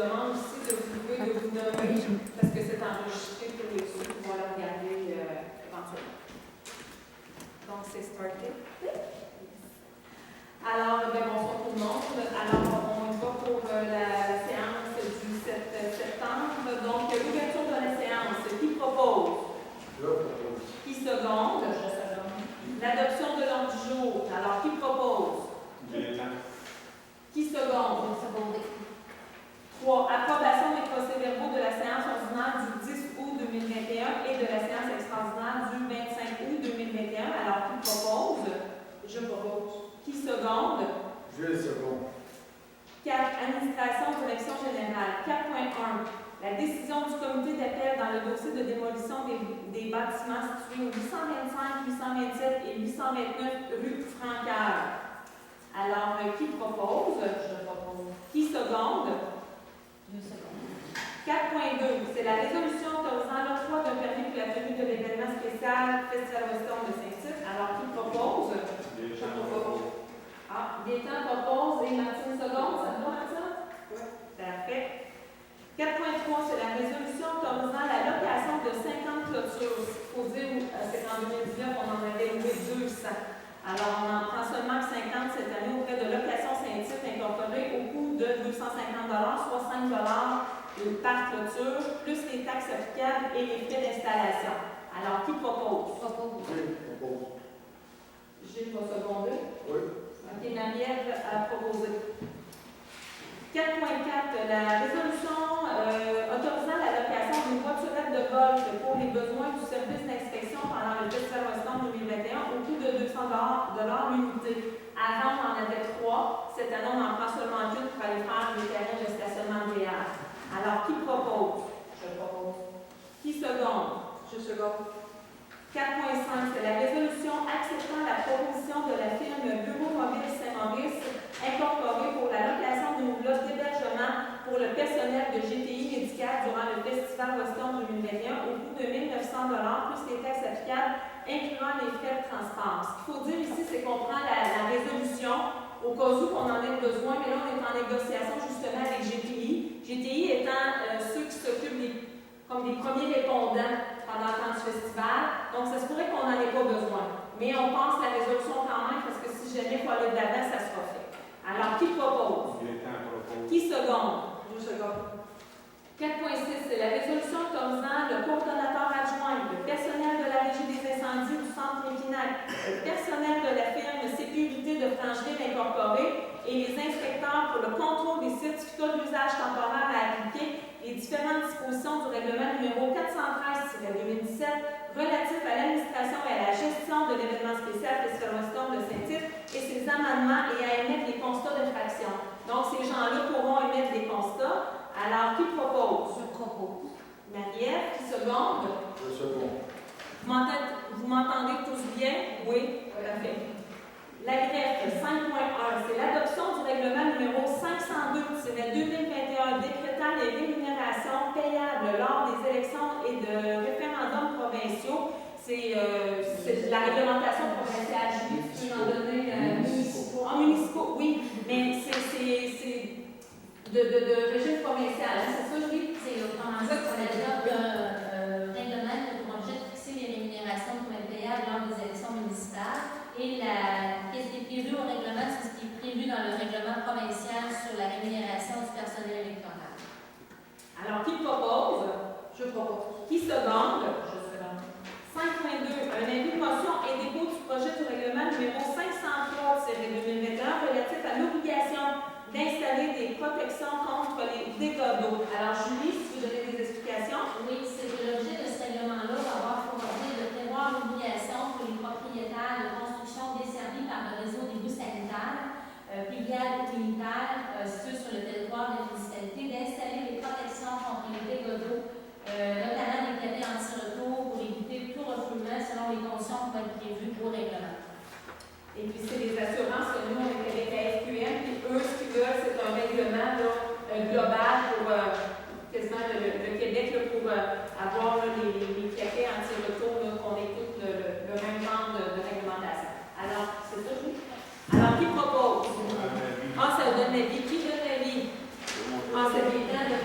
demande aussi de vous nommer, parce que c'est enregistré pour les ceux qui vont le regarder éventuellement. Donc, c'est starté. Alors, bonsoir tout le monde. Alors, on va pour la séance du 7 septembre. Donc, l'ouverture de la séance. Qui propose? Je propose. Qui seconde? Je seconde. L'adoption de l'ordre du jour. Alors, qui propose? Qui seconde? Secondé. 3. Approbation des procès-verbaux de la séance ordinaire du 10 août 2021 et de la séance extraordinaire du 25 août 2021. Alors, qui propose? Je propose. Qui seconde? Je seconde. 4. Administration, direction générale. 4.1. La décision du comité d'appel dans le dossier de démolition des bâtiments situés au 825, 827 et 829 rue Francaire. Alors, qui propose? Je propose. Qui seconde? Je seconde. 4.2. C'est la résolution autorisant l'octroi d'un permis pour la tenue de l'événement spécial Festival Western de Saint-Tite. Alors, qui propose? Je propose. Gaétan propose et Martine seconde. Ça te va, Martine? Oui. Parfait. 4.3, c'est la résolution autorisant la location de 50 clôtures. Il faut dire qu'en 2019, on en avait loué 200. Alors, on en prend seulement 50 cette année auprès de Location Saint-Tite incorporée au coût de 250 soit 5 par clôture, plus les taxes applicables et les frais d'installation. Alors, qui propose? Propose. Propose. Gilles va seconder. Oui. OK, Marie-Ève a proposé. 4.4, la résolution autorisant la location d'une voiturette de golf pour les besoins du service d'inspection pendant le Festival Western 2021 au coût de 200 l'unité. Avant, on en avait 3. Cette année, on en prend seulement 1 pour aller faire les terrains de stationnement de péage. Alors, qui propose? Je propose. Qui seconde? Je seconde. 4.5, c'est la résolution acceptant la proposition de la firme Bureau Mobile Saint-Maurice incorporée pour la location d'une loge d'hébergement pour le personnel de GTI médical durant le Festival Western 2021 au coût de 1 900 plus les taxes applicables, incluant les frais de transport. Ce qu'il faut dire ici, c'est qu'on prend la résolution au cas où on en ait besoin, mais là, on est en négociation justement avec GTI. GTI étant ceux qui s'occupent comme des premiers répondants pendant le temps du festival. Donc, ça se pourrait qu'on n'en ait pas besoin. Mais on pense la résolution quand même, parce que si jamais il faut aller de l'avant, ça sera fait. Alors, qui propose? Qui seconde? Je seconde. 4.6, c'est la résolution autorisant le coordonnateur adjoint, le personnel de la Régie des incendies du Centre Épinac, le personnel de la firme Sécurité de Francheville Incorporée et les inspecteurs pour le contrôle des certificats d'usage temporaire à appliquer les différentes dispositions du règlement numéro 413-2017 relatif à l'administration et à la gestion de l'événement spécial Festival Western de Saint-Tite et ses amendements et à émettre des constats d'infraction. Donc, ces gens-là pourront émettre des constats. Alors, qui propose? Je propose. Marie-Ève, qui seconde? Je seconde. Vous m'entendez tous bien? Oui? Parfait. La greffe 5.1, c'est l'adoption du règlement numéro 502-2021 décrétant les rémunérations payables lors des élections et de référendums provinciaux. C'est la réglementation provinciale. Julie, tu peux en donner municipaux? En municipaux, oui, mais c'est de régime provincial. Hein, c'est ça, Julie? C'est autrement dit qu'on adopte un règlement qui a pour objet de fixer les rémunérations pour être payables lors des élections municipales. Et qu'est-ce qui est prévu au règlement, c'est ce qui est prévu dans le règlement provincial sur la rémunération du personnel électoral. Alors, qui propose? Je propose. Qui seconde? Je seconde. 5.2. Un avis de motion et dépôt du projet du règlement numéro 503-2021 relatif à l'obligation d'installer des protections contre les dégâts d'eau. Alors, Julie, si tu veux donner des explications? Oui, c'est l'objet de ce règlement-là d'avoir pour objet de prévoir l'obligation pour les propriétaires de construction desservis par le réseau d'égouts sanitaires, pluviales ou militaires, situés sur le territoire de la municipalité, d'installer des protections contre les dégâts d'eau, notamment des clapets anti-retour pour éviter tout refoulement selon les conditions qui vont être prévues au règlement. Et puis, c'est les assurances que nous, on est avec la FQM, puis eux, ce qu'ils veulent, c'est un règlement là, global pour quasiment le Québec là, pour avoir là, les claquets anti-retour, qu'on ait tout le même genre de réglementation. Alors, c'est ça, oui? Alors, qui propose? Ah, ça donne l'avis. Qui donne l'avis? Ah, c'est bien de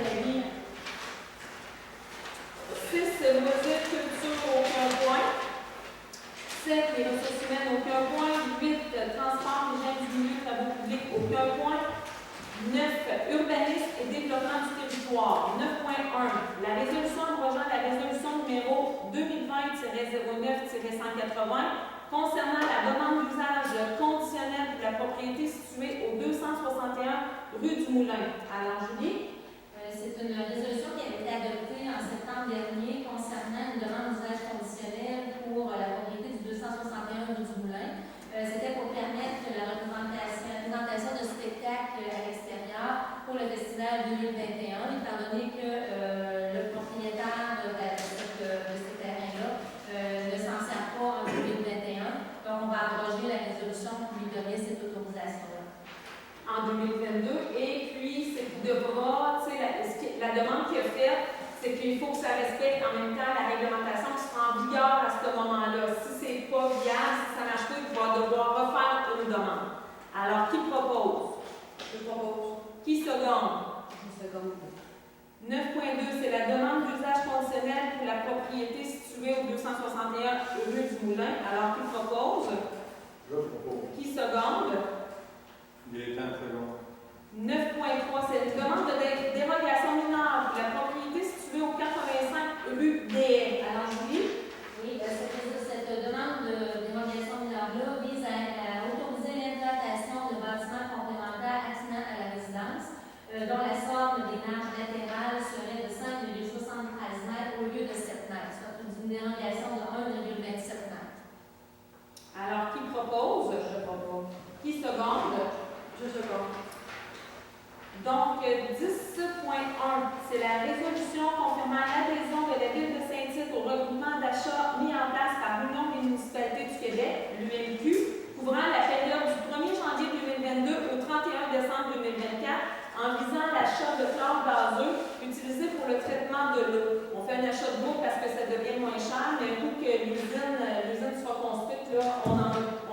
09-180 concernant la demande d'usage conditionnel pour la propriété située au 261 rue du Moulin. Alors, Julie? C'est une résolution qui avait été adoptée en septembre dernier concernant une demande d'usage conditionnel pour la propriété du 261 rue du Moulin. C'était pour permettre la représentation de spectacles à l'extérieur pour le festival 2021, étant donné que le propriétaire de ces terrains-là ne s'en sert pas en 2021. Donc, on va abroger la résolution pour lui donner cette autorisation-là. En 2022, et puis c'est qu'il devra, tu sais, la demande qu'il a faite, c'est qu'il faut que ça respecte en même temps la réglementation qui sera en vigueur à ce moment-là. Si c'est pas viable, si ça marche pas, il va devoir refaire une demande. Alors, qui propose? Je propose. Qui seconde? Je seconde. 9.2, c'est la demande d'usage conditionnel pour la propriété située au 261 rue du Moulin. Alors, qui propose? Je propose. Qui seconde? Gaétan, second. 9.3, c'est une demande de dérogation mineure pour la propriété située au 85 rue des. Alors, Julie? Oui, cette demande de dérogation mineure-là vise à autoriser l'implantation de bâtiments complémentaires attinents à la résidence, dont la somme des marges latérales serait de 5,73 mètres au lieu de 7 mètres, soit une dérogation de 1,27 mètres. Alors, qui propose? Je propose. Qui seconde? Je seconde. Donc, 10.1, c'est la résolution confirmant l'adhésion de la Ville de Saint-Tite au regroupement d'achats mis en place par l'Union des municipalités du Québec, l'UMQ, couvrant la période du 1er janvier 2022 au 31 décembre 2024, en visant l'achat de chlore gazeux utilisé pour le traitement de l'eau. On fait un achat de l'eau parce que ça devient moins cher, mais pour que l'usine soit construite, là, on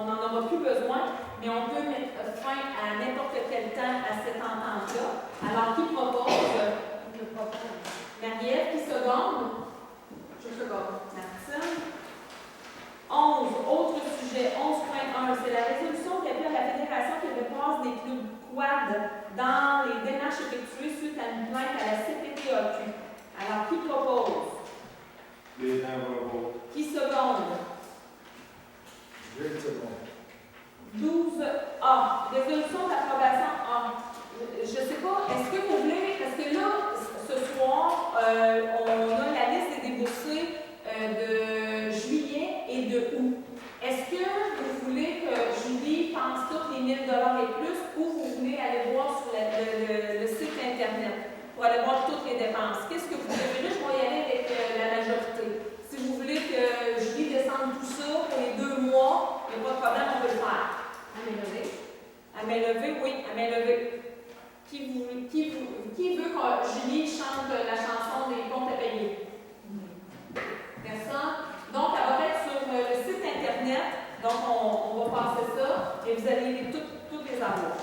n'en aura plus besoin, mais on peut mettre fin à n'importe quel temps à cette entente-là. Alors, qui propose? Je propose. Marie-Ève, qui seconde? Je seconde. Martine. 11, autre sujet, 11.1, c'est la résolution qui appelle la Fédération québécoise des clubs quad dans les démarches effectuées suite à une plainte à la CPTAQ. Alors, qui propose? Gaétan, propose. Qui seconde? Je seconde. 12A, résolution d'approbation A. Je ne sais pas, est-ce que vous voulez, parce que là, ce soir, on a la liste des déboursés de juillet et de août. Est-ce que vous voulez que Julie pense tous les 1 000 et plus, ou vous voulez aller voir sur le site Internet pour aller voir toutes les dépenses? Qu'est-ce que vous préférez? Je vais y aller avec la majorité. Si vous voulez que Julie descende tout ça pour les 2 mois, il n'y a pas de problème, on peut le faire. À main levée. À main levée, oui, à main levée. Qui veut que Julie chante la chanson des comptes à payer? Personne? Donc, elle va être sur le site Internet. Donc, on va passer ça et vous allez toutes les avoir.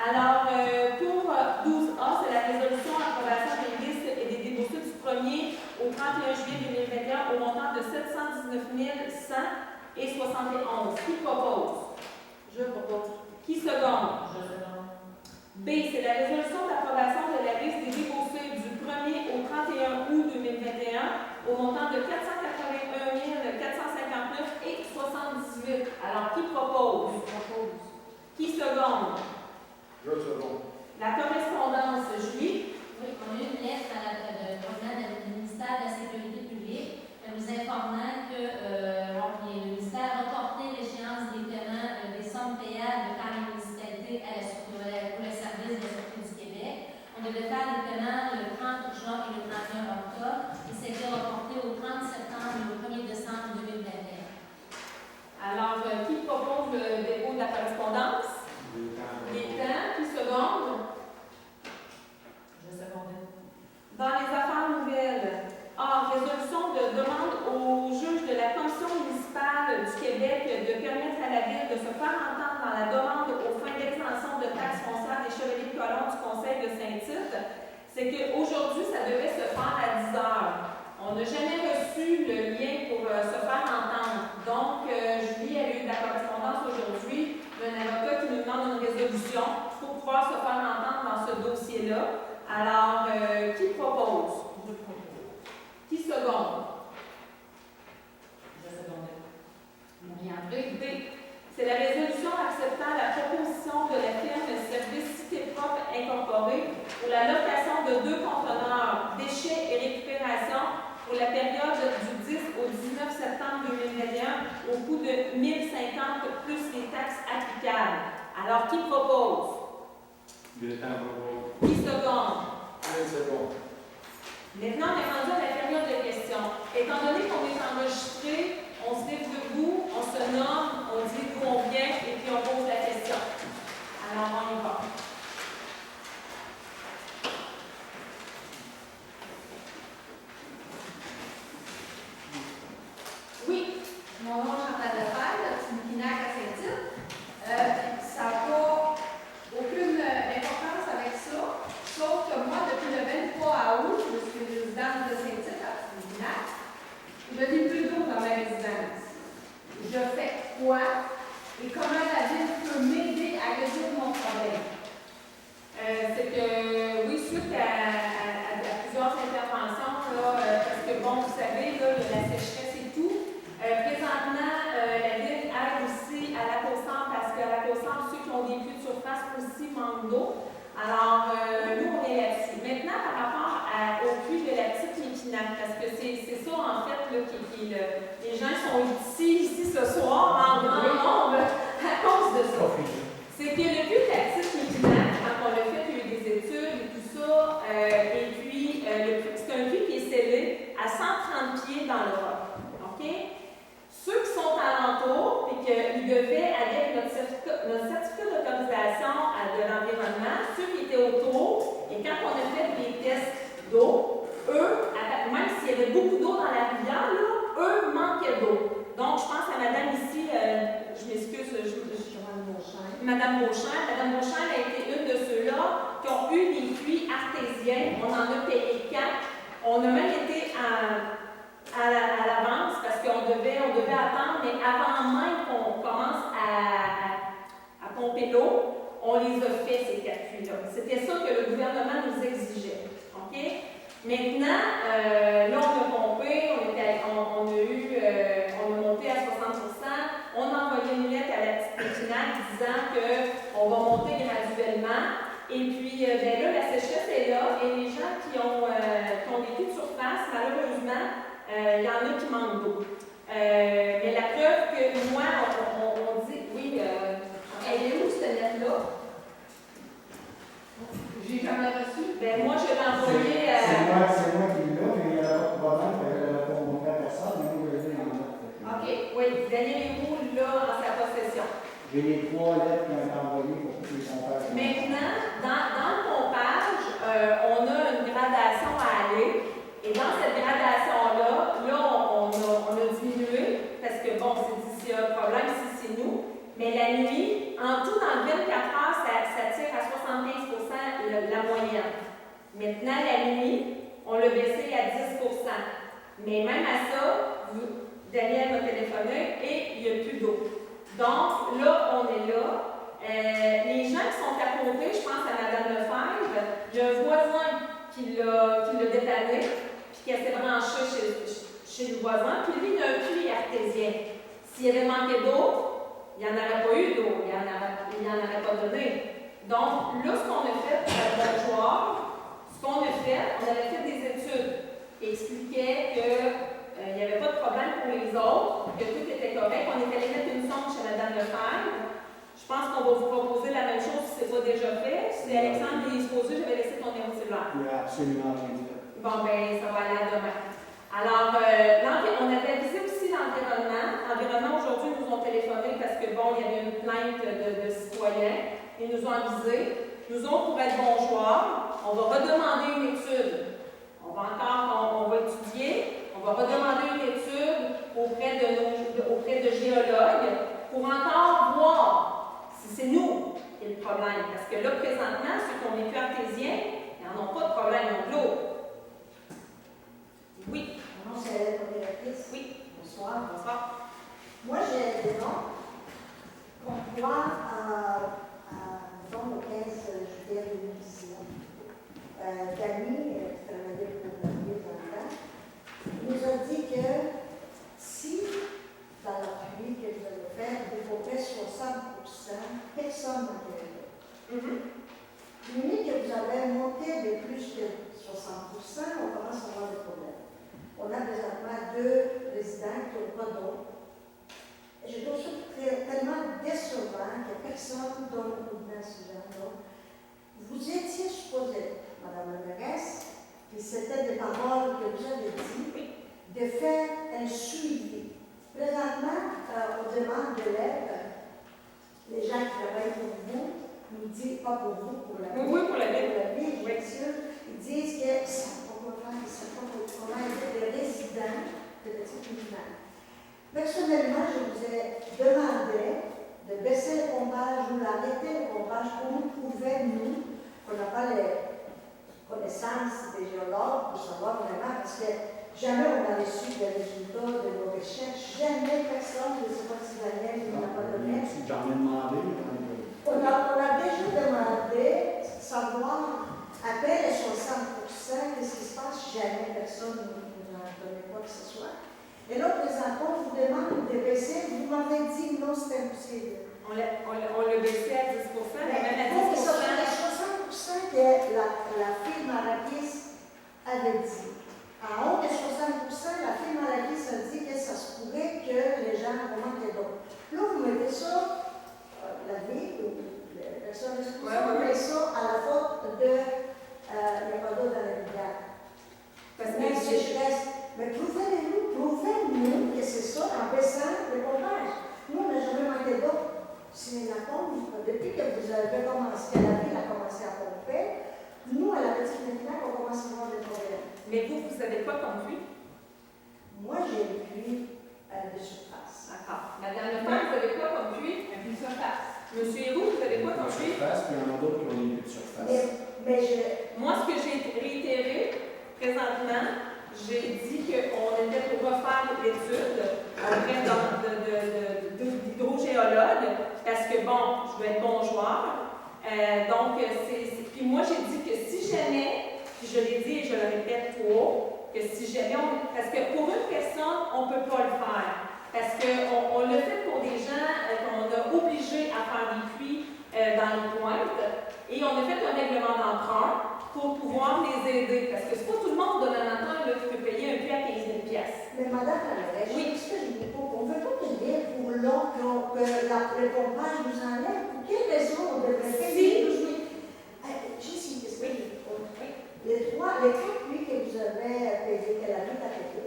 Alors, pour 12A, c'est la résolution d'approbation des listes et des déboursés du 1er au 31 juillet 2021 au montant de 719 100 et 71. Qui propose? Je propose. Qui seconde? Je seconde. B, c'est la résolution d'approbation de la liste des déboursés du 1er au 31 août 2021 au montant de 481 459 et 78. Alors, qui propose? Je propose. Qui seconde? Je seconde. La correspondance, Julie. Oui, on a eu une lettre du ministère de la Sécurité publique nous informant que le ministère a reporté l'échéance des paiements des sommes payables par les municipalités pour le service de la Sécurité du Québec. On devait faire les paiements le 30 juin et le 31 octobre. Et c'était reporté au 30 septembre et au 1er décembre 2021. Alors, qui propose le dépôt de la correspondance? Gaétan, qui seconde? Je seconde. Dans les affaires nouvelles, résolution de demande au juge de la Commission municipale du Québec de permettre à la Ville de se faire entendre dans la demande aux fins d'exemption de taxes foncières des Chevaliers de Colomb du Conseil de Saint-Tite. C'est qu'aujourd'hui, ça devait se faire à 10 heures. On n'a jamais reçu le lien pour se faire entendre. Donc, Julie a eu de la correspondance aujourd'hui d'un avocat qui nous demande une résolution pour pouvoir se faire entendre dans ce dossier-là. Alors, qui propose? Je propose. Qui seconde? incorporée pour la location de 2 conteneurs déchets et récupération pour la période du 10 au 19 septembre 2021 au coût de 1050 plus les taxes applicables. Alors, qui propose? Gaétan propose. Qui seconde? Gilles Sebon. Maintenant, on est rendu à la période de questions. Étant donné qu'on est enregistré, on se lève debout, on se nomme, on dit d'où on vient et puis on pose la question. Alors, on y va. Oui. Mon nom est Chantal Lefebvre, je suis Pinac à Saint-Tite. Ça n'a pas aucune importance avec ça, sauf que moi, depuis le 23 août, je suis résidente de Saint-Tite à Pinac. Je n'ai plus d'eau dans ma résidence. Je fais quoi et comment la ville peut m'aider à résoudre mon problème? C'est que, oui, suite à plusieurs interventions, là, parce que, bon, vous savez, là, il y a la sécheresse et tout. Présentement, la ville aide aussi à la COSAM parce qu'à la COSAM, ceux qui ont des puits de surface aussi manquent d'eau. Alors, nous, on est là-dessus. Maintenant, par rapport au puits de la petite Mépinac, parce que c'est ça, en fait, là, les gens sont ici ce soir, en grand nombre, à cause de ça. C'est que le puits de la petite Mépinac, quand on l'a fait, il y a eu des études et tout ça, et puis, c'est un puits qui est scellé à 130 pieds dans le roc. OK? Ceux qui sont alentours et qu'ils devaient aller avec notre certificat d'autorisation de l'environnement, ceux qui étaient autour, et quand on a fait les tests d'eau, eux, même s'il y avait beaucoup d'eau dans la rivière, là, eux manquaient d'eau. Donc, je pense à madame ici, je m'excuse, Madame Beauchamp. Madame Beauchamp a été une de ceux-là qui ont eu des puits artésiens. On en a payé 4. On a même été à l'avance parce qu'on devait attendre, mais avant même qu'on commence à pomper l'eau, on les a fait, ces 4 puits-là. C'était ça que le gouvernement nous exigeait. OK? Maintenant, là, on a pompé, on a monté à 60%. On a envoyé une lettre à la petite Mépinac disant qu'on va monter graduellement. Et puis, ben là, la sécheresse est là et les gens qui ont des puits de surface, malheureusement, il y en a qui manquent d'eau. Mais la preuve que moi, on dit, oui, elle est où cette lettre-là? J'ai jamais reçu. Ben moi, je l'ai envoyée à... C'est moi qui l'ai, mais il n'y a pas de problème, elle n'a pas montré à personne, mais nous, je l'ai en note. OK, oui, Daniel Héroux, là, en sa possession. J'ai les 3 lettres qui ont été envoyées pour tous les comptages. Maintenant, dans le pompage, on a une gradation à aller. Et dans cette gradation-là, on a diminué, parce que bon, s'il y a un problème, c'est nous. Mais la nuit, en tout, dans le 24 heures, ça tire à 75 la moyenne. Maintenant, la nuit, on l'a baissé à 10 Mais même à ça, Daniel m'a téléphoné et il n'y a plus d'eau. Donc, là, on est là. Les gens qui sont à côté, je pense à Mme Lefebvre, il y a un voisin qui l'a dépanné, puis qui s'est branché chez le voisin, puis lui, il a un puits artésien. S'il avait manqué d'eau, il n'y en aurait pas eu d'eau, il n'en aurait pas donné. Donc, là, ce qu'on a fait pour le bonjour, on avait fait des études qui expliquaient qu'il n'y avait pas de problème pour les autres, que tout était correct. On est allé mettre une sonde chez Mme Lefebvre. Je pense qu'on va vous proposer la même chose si ce n'est pas déjà fait. Si Alexandre est disposé, je vais laisser ton numéro cellulaire. Il y a absolument rien dit. Bon, ben ça va aller à demain. Alors, on avait avisé aussi l'environnement. L'environnement, aujourd'hui, nous ont téléphoné parce que, bon, il y avait une plainte de citoyens. Ils nous ont avisés. Nous autres, pour être bons joueurs, on va redemander une étude. On va étudier, on va redemander une étude auprès de géologues pour encore voir si c'est nous qui est le problème. Parce que là, présentement, ceux qui ont des puits artésiens, ils n'en ont pas de problème, ils ont de l'eau. Oui. Mon nom, c'est Hélène Coopératrice. Oui. Bonsoir. Bonsoir. Moi, j'ai des noms qu'on voit le 15 juillet 2019. Dany, qui travaillait pour la ville nous a dit que si, dans l'appui que vous allez faire, vous développez 60%, personne n'en fait. L'unique que vous avez monté de plus de 60%, on commence à avoir des problèmes. On a présentement 2 résidents qui n'ont pas d'eau. Et je trouve ça tellement décevant que personne donne un coup de main à ce genre-là. Vous étiez supposé, Madame la mairesse, et c'était des paroles que vous avez dit, de faire un suivi. Présentement, on demande de l'aide. Les gens qui travaillent pour vous nous disent, pas pour vous, pour la vie. Oui, pour la vie. Pour la vie, bien sûr. Ils disent que ça ne peut pas faire, ça ne peut pas comment aider les résidents de Petite Moulineaux. Personnellement, je vous ai demandé de baisser le pompage ou d'arrêter le pompage pour nous prouver, nous, qu'on n'a pas les connaissances des géologues pour savoir vraiment, parce que jamais on a reçu des résultats de nos recherches, jamais personne de ces citoyens ne n'a pas donné. J'en ai demandé. On a déjà demandé de savoir, après les 60%, qu'est-ce qui se passe, jamais personne ne nous a donné quoi que ce soit. Et là, présentement, on vous demande de baisser, vous m'avez dit non, c'est impossible. On l'a baissé à 10%, mais même à il faut que ce soit 10%. les 60% que la firme Arrakis avait dit. À haut de 60%, la firme Arrakis a dit que ça se pourrait que les gens manquent d'eau. Là, vous mettez ça, la ville ou les personnes responsables, vous mettez ça à la faute de il n'y a pas d'eau dans la rivière. Parce que Mais sécheresse. Mais prouvez-nous que c'est ça en baissant le pompage. Nous, on n'a jamais manqué d'eau. C'est la pompe. Depuis que vous avez commencé, la ville a commencé à pomper, nous, à la Petite Moulineaux, on commence à avoir des problèmes. Mais vous avez quoi comme puits? Moi, j'ai une puits de surface. D'accord. Madame Lepage, vous avez quoi comme puits? Un puits de surface. Monsieur Héroux, vous avez quoi comme puits? Surface, puis il y en a d'autres qui ont des puits de surface. Mais Moi, ce que j'ai réitéré présentement, j'ai dit qu'on était pour refaire l'étude auprès d'hydrogéologues, parce que, bon, je veux être bon joueur. Puis moi, j'ai dit que si jamais, puis je l'ai dit et je le répète trop, que si jamais parce que pour une personne, on ne peut pas le faire. Parce qu'on le fait pour des gens qu'on a obligés à faire des puits dans les pointes, et on a fait un règlement d'emprunt pour pouvoir les aider. Parce que c'est pas tout le monde demain matin là, qui peut payer un puits à 15 000 $. Mais Madame la mairesse, Oui. On ne veut pas payer pour l'eau que le pompage nous enlève. Pour quelle raison on devrait payer 12 000? Juste une question. Oui. Les 4 puits que vous avez payés, que la ville a payé,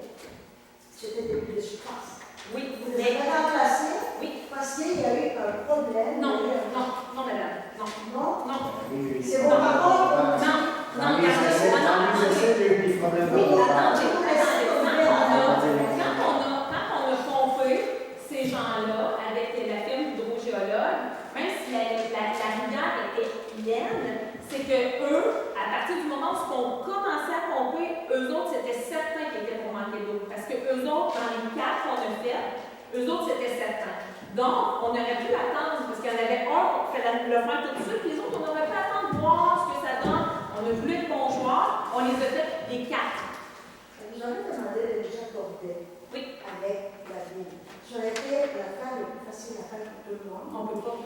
c'était des puits de surface. Oui, Vous les avez remplacés oui. parce qu'il y a eu un problème. Non, madame. Non. C'est vos paroles. Dans les essais, il y a eu des problèmes de pompage. Quand on a pompé ces gens-là avec la firme d'hydrogéologue, même si la rivière était pleine, c'est que eux, à partir du moment où on commençait à pomper, eux autres, c'était certains qui étaient pour manquer d'eau. Parce que eux autres, dans les 4 qu'on a fait, eux autres, c'était certains. Donc, on aurait pu attendre, parce qu'il y en avait un qui fait le faire tout de suite, les autres, on aurait pu attendre de voir ce que ça donne. On a voulu être bons joueurs, on les a fait les 4. Vous avez demandé de déjà accorder avec la ville. Ça aurait été l'affaire la plus facile à faire pour tout le monde. On ne peut pas.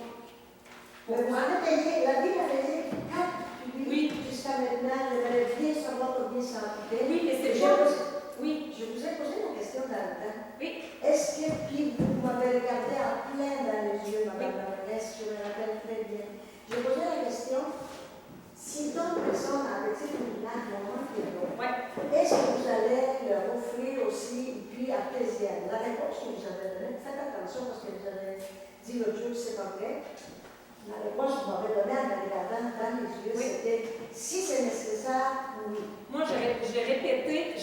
Mais vous avez payé, la ville a payé 4 puits jusqu'à maintenant. Je voudrais bien savoir combien ça a coûté. Oui, mais c'est Je pas... je vous ai posé la question dans le temps. Oui. Est-ce que, puis vous m'avez regardé en plein dans les yeux, Madame la mairesse, je me rappelle très bien. J'ai posé la question, si d'autres personnes à Petite Moulineaux vont manquer d'eau, est-ce que vous allez leur offrir aussi une puits artésienne? La réponse que vous avez donnée, faites attention parce que vous avez dit l'autre jour que c'est pas vrai. La réponse que vous m'avez donnée en me regardant dans les yeux, c'était si c'est nécessaire, oui. Moi, j'ai répété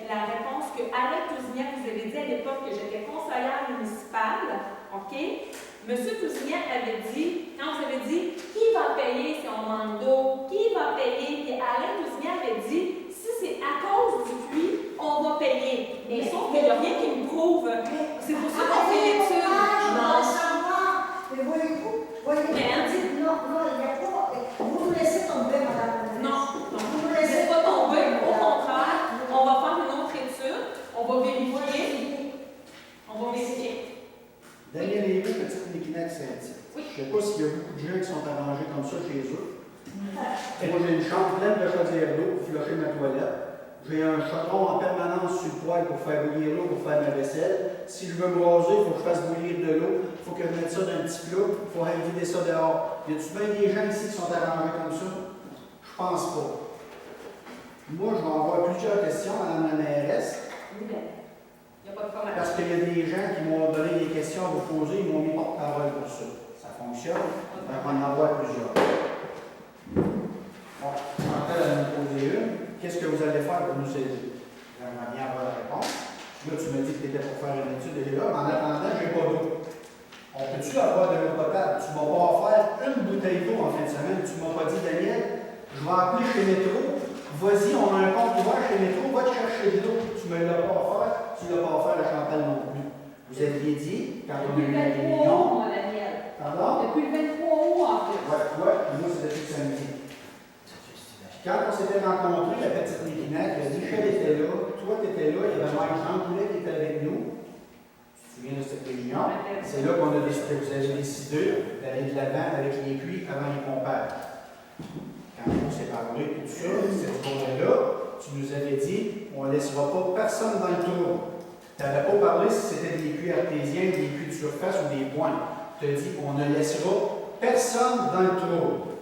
la réponse que Alain Tousignac vous avait dit à l'époque que j'étais conseillère municipale, OK? Monsieur Tousignac avait dit, quand vous avez dit, qui va payer si on manque d'eau? Qui va payer? Et Alain Tousignac avait dit, si c'est à cause du puits, on va payer. Mais sauf qu'il n'y a rien qui me prouve. C'est pour ça qu'on fait l'étude. Non. Mais voyez-vous, non, il n'y a pas. Vous nous laissez tomber, Madame. Non, vous nous laissez pas tomber. Au contraire, on va faire une autre étude. On va vérifier. Daniel Lévy, Petite Moulineaux, Saint-Tite. Oui. Je ne sais pas s'il y a beaucoup de gens qui sont arrangés comme ça chez eux. Moi, j'ai une chambre pleine de chaudière d'eau pour flusher ma toilette. J'ai un chaudron en permanence sur le poêle pour faire bouillir l'eau, pour faire ma vaisselle. Si je veux me raser, il faut que je fasse bouillir de l'eau. Il faut que je mette ça dans un petit plat. Il faut aller vider ça dehors. Y a-tu bien des gens ici qui sont arrangés comme ça? Je pense pas. Moi, je vais avoir plusieurs questions, Madame la mairesse. Il n'y a pas de problème. Parce qu'il y a des gens qui m'ont donné des questions à vous poser, ils m'ont mis porte-parole pour ça. Ça fonctionne. On va en avoir plusieurs. Bon, Chantal a nous posé une. Qu'est-ce que vous allez faire pour nous aider? J'aimerais bien avoir la réponse. Là, tu me dis que tu étais pour faire une étude et là, en attendant, j'ai pas d'eau. On peut-tu avoir de l'eau potable? Tu m'as pas offert une bouteille d'eau en fin de semaine. Tu m'as pas dit, Daniel, je vais appeler chez Métro. Vas-y, on a un compte ouvert chez Métro, va te chercher de l'eau. Tu me l'as pas offert, tu l'as pas offert à Chantal non plus. Vous aviez dit, quand on a eu la réunion. Mon Daniel. Pardon? Depuis le 23 août, en plus. Ouais, moi, c'est depuis samedi. Quand on s'était rencontrés, la petite Méquinac, Michel était là, toi tu étais là, il y avait Mike Jean Poulet qui était avec nous. Tu te souviens de cette réunion? C'est là qu'on a décidé, vous avez décidé d'aller de l'avant avec les puits avant les pompeurs. Quand on s'est parlé et tout ça, cette journée-là, tu nous avais dit, on ne laissera pas personne dans le tour. Tu n'avais pas parlé si c'était des puits artésiens, des puits de surface ou des points. Tu as dit, on ne laissera personne dans le tour.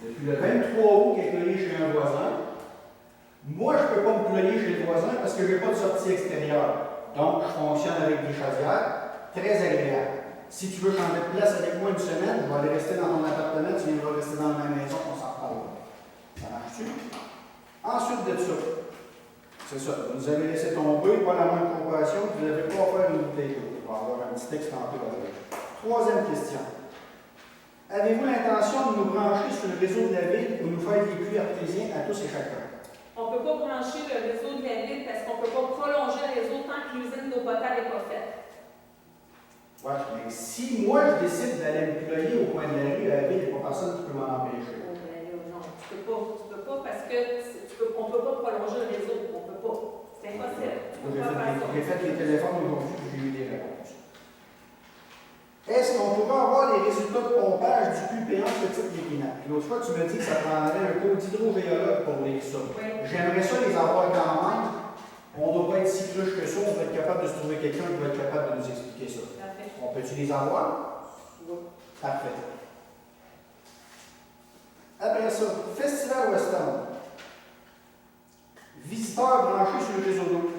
Depuis le 23 août, qui est payé chez un voisin, moi, je ne peux pas me ployer chez le voisin parce que je n'ai pas de sortie extérieure. Donc, je fonctionne avec des chaudières, très agréables. Si tu veux changer de place avec moi une semaine, je vais aller rester dans ton appartement, tu viendras rester dans la même maison, on s'en reparlera. Ça marche-tu? Ensuite de ça, c'est ça, vous nous avez laissé tomber, pas la moindre compassion, vous n'avez pas offert une bouteille d'eau. On va avoir un petit texte en avec. Troisième question. Avez-vous l'intention de nous brancher sur le réseau de la ville pour nous faire des puits artésiens à tous et chacun? On ne peut pas brancher le réseau de la ville parce qu'on ne peut pas prolonger le réseau tant que l'usine d'eau potable n'est pas faite. Ouais, mais si moi je décide d'aller me ployer au coin de la rue, à la ville, il n'y a pas personne qui peut m'en empêcher. Oh, ben là, non, tu peux pas parce que on ne peut pas prolonger le réseau. On ne peut pas. C'est impossible. Tu peux pas faire ça. J'ai fait les téléphones aujourd'hui et j'ai eu des réponses. Est-ce qu'on pourra avoir les résultats de pompage du puits payant Petite Méquinac? L'autre fois, tu me dis que ça prendrait un cours d'hydrogéologue pour lire ça. Oui. J'aimerais ça les avoir quand même. On ne doit pas être si cruche que ça, on va être capable de se trouver quelqu'un qui va être capable de nous expliquer ça. Parfait. On peut-tu les avoir? Oui. Parfait. Après ça, Festival Western. Visiteurs branchés sur le réseau d'eau.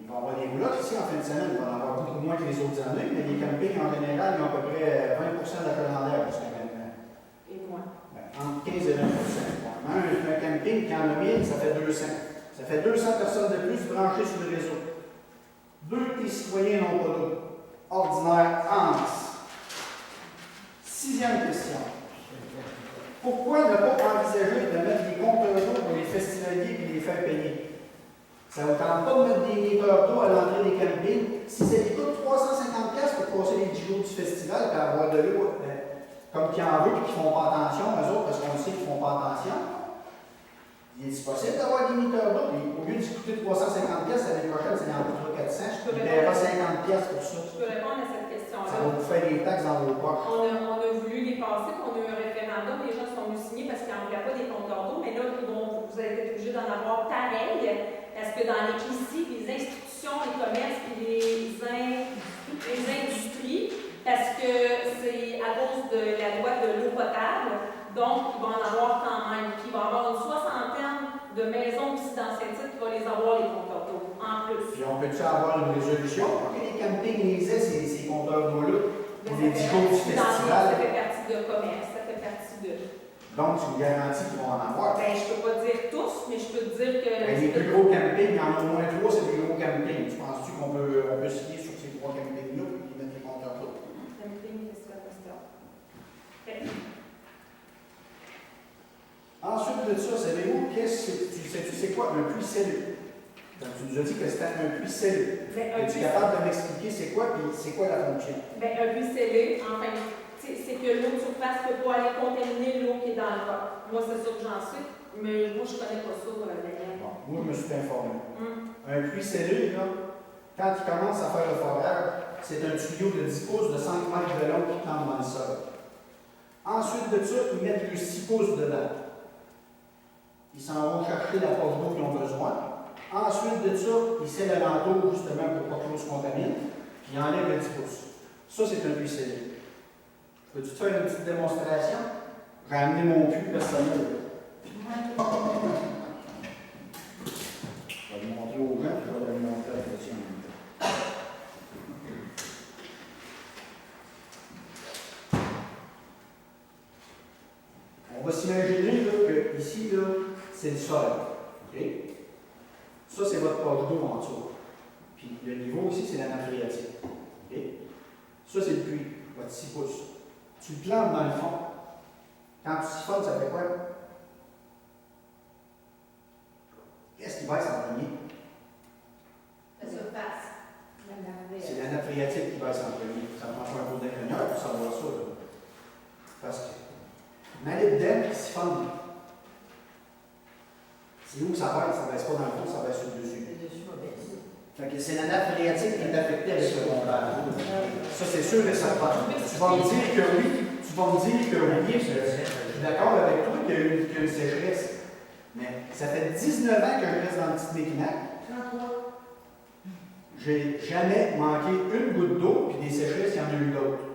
Il va y avoir des roulottes ici en fin de semaine, il va y en avoir beaucoup moins que les autres années, mais les campings en général, ils ont à peu près 20% d'achalandage jusqu'à maintenant. Et moi. Entre 15 et 20%. Même un camping qui en a 1000, ça fait 200. Ça fait 200 personnes de plus branchées sur le réseau. Deux des citoyens n'ont pas d'eau. Ordinaire, Hans. Sixième question. Pourquoi ne pas envisager de mettre des compteurs d'eau pour les festivaliers et les faire payer? Ça ne vous tente pas de mettre des metteurs d'eau à l'entrée des campings. Si ça lui coûte 350$ pour passer les 10 jours du festival et avoir de l'eau, comme qui en veut et qui ne font pas attention, eux autres, parce qu'on sait qu'ils ne font pas attention, il est possible d'avoir des metteurs d'eau. Au lieu de coûter 350$, l'année prochaine, c'est en coûtera 400$. Il n'y pas 50$ pour ça. Je peux répondre à cette question-là. Ça va vous faire des taxes dans vos poches. On a voulu les passer, puis on a eu un référendum, les gens sont venus signer parce qu'ils n'en voulaient pas des compteurs d'eau, mais là, vous allez être obligés d'en avoir pareil, parce que dans les ici, les institutions, les commerces, puis les industries, parce que c'est à cause de la loi de l'eau potable, donc ils vont en avoir quand même. Puis il va y avoir une soixantaine de maisons ici dans cette site qui vont les avoir, les compteurs d'eau, en plus. Puis on peut-tu avoir une résolution pour que les campings les aient, ces compteurs d'eau-là, pour les 10 jours du festival? Ça fait partie de commerce, ça fait partie de... Donc, tu me garantis qu'ils vont en avoir. Ben, je peux pas dire tous, mais je peux te dire que... Ben, les plus gros campings, il y en a au moins 3, c'est des gros campings. Tu penses-tu qu'on peut signer sur ces 3 campings-là et mettre les compteurs d'eau? Camping, c'est la question. Ensuite de ça, savez-vous, tu sais quoi, un puits scellé? Donc, tu nous as dit que c'était un puits scellé. Es-tu capable de m'expliquer c'est quoi et c'est quoi la fonction? Ben, un puits scellé, enfin, c'est que l'eau de surface ne peut pas aller contaminer l'eau qui est dans le roc. Moi, c'est ça que j'en sais, mais moi, je ne connais pas ça, Daniel. Bon, moi, je me suis informé. Un puits scellé, là, quand il commence à faire le forage, c'est un tuyau de 10 pouces de 5 mètres de long qui tombe dans le sol. Ensuite de ça, ils mettent le 6 pouces dedans. Ils s'en vont chercher la poche d'eau qu'ils ont besoin. Ensuite de ça, ils scellent l'alentour justement pour pas que l'eau se contamine. Puis ils enlèvent le 10 pouces. Ça, c'est un puits scellé. Peux-tu te faire une petite démonstration? J'ai amené mon puits personnel. Je vais le montrer aux gens, puis je vais le montrer à la question. On va s'imaginer que ici, là, c'est le sol. Okay? Ça, c'est votre poche d'eau en dessous. Puis le niveau ici, c'est la nappe phréatique. Okay? Ça, c'est le puits, votre 6 pouces. Tu le plantes dans le fond. Quand tu siphonnes, ça fait quoi? Qu'est-ce qui baisse en premier? La surface. C'est la nappe phréatique qui baisse en premier. Ça prend pas un cours d'ingénieur pour savoir ça. Là. Parce que, n'allez dedans qui siphonne. C'est où ça baisse? Ça baisse pas dans le fond, ça baisse sur le dessus. Fait que c'est la nappe phréatique qui est affectée avec le bombage. Ça, c'est sûr et certain. Tu vas me dire que oui. Tu vas me dire que oui. Je suis d'accord avec toi qu'il y a une sécheresse. Mais ça fait 19 ans que je reste dans le petit Méquinac. 33. J'ai jamais manqué une goutte d'eau, puis des sécheresses, il y en a eu d'autres.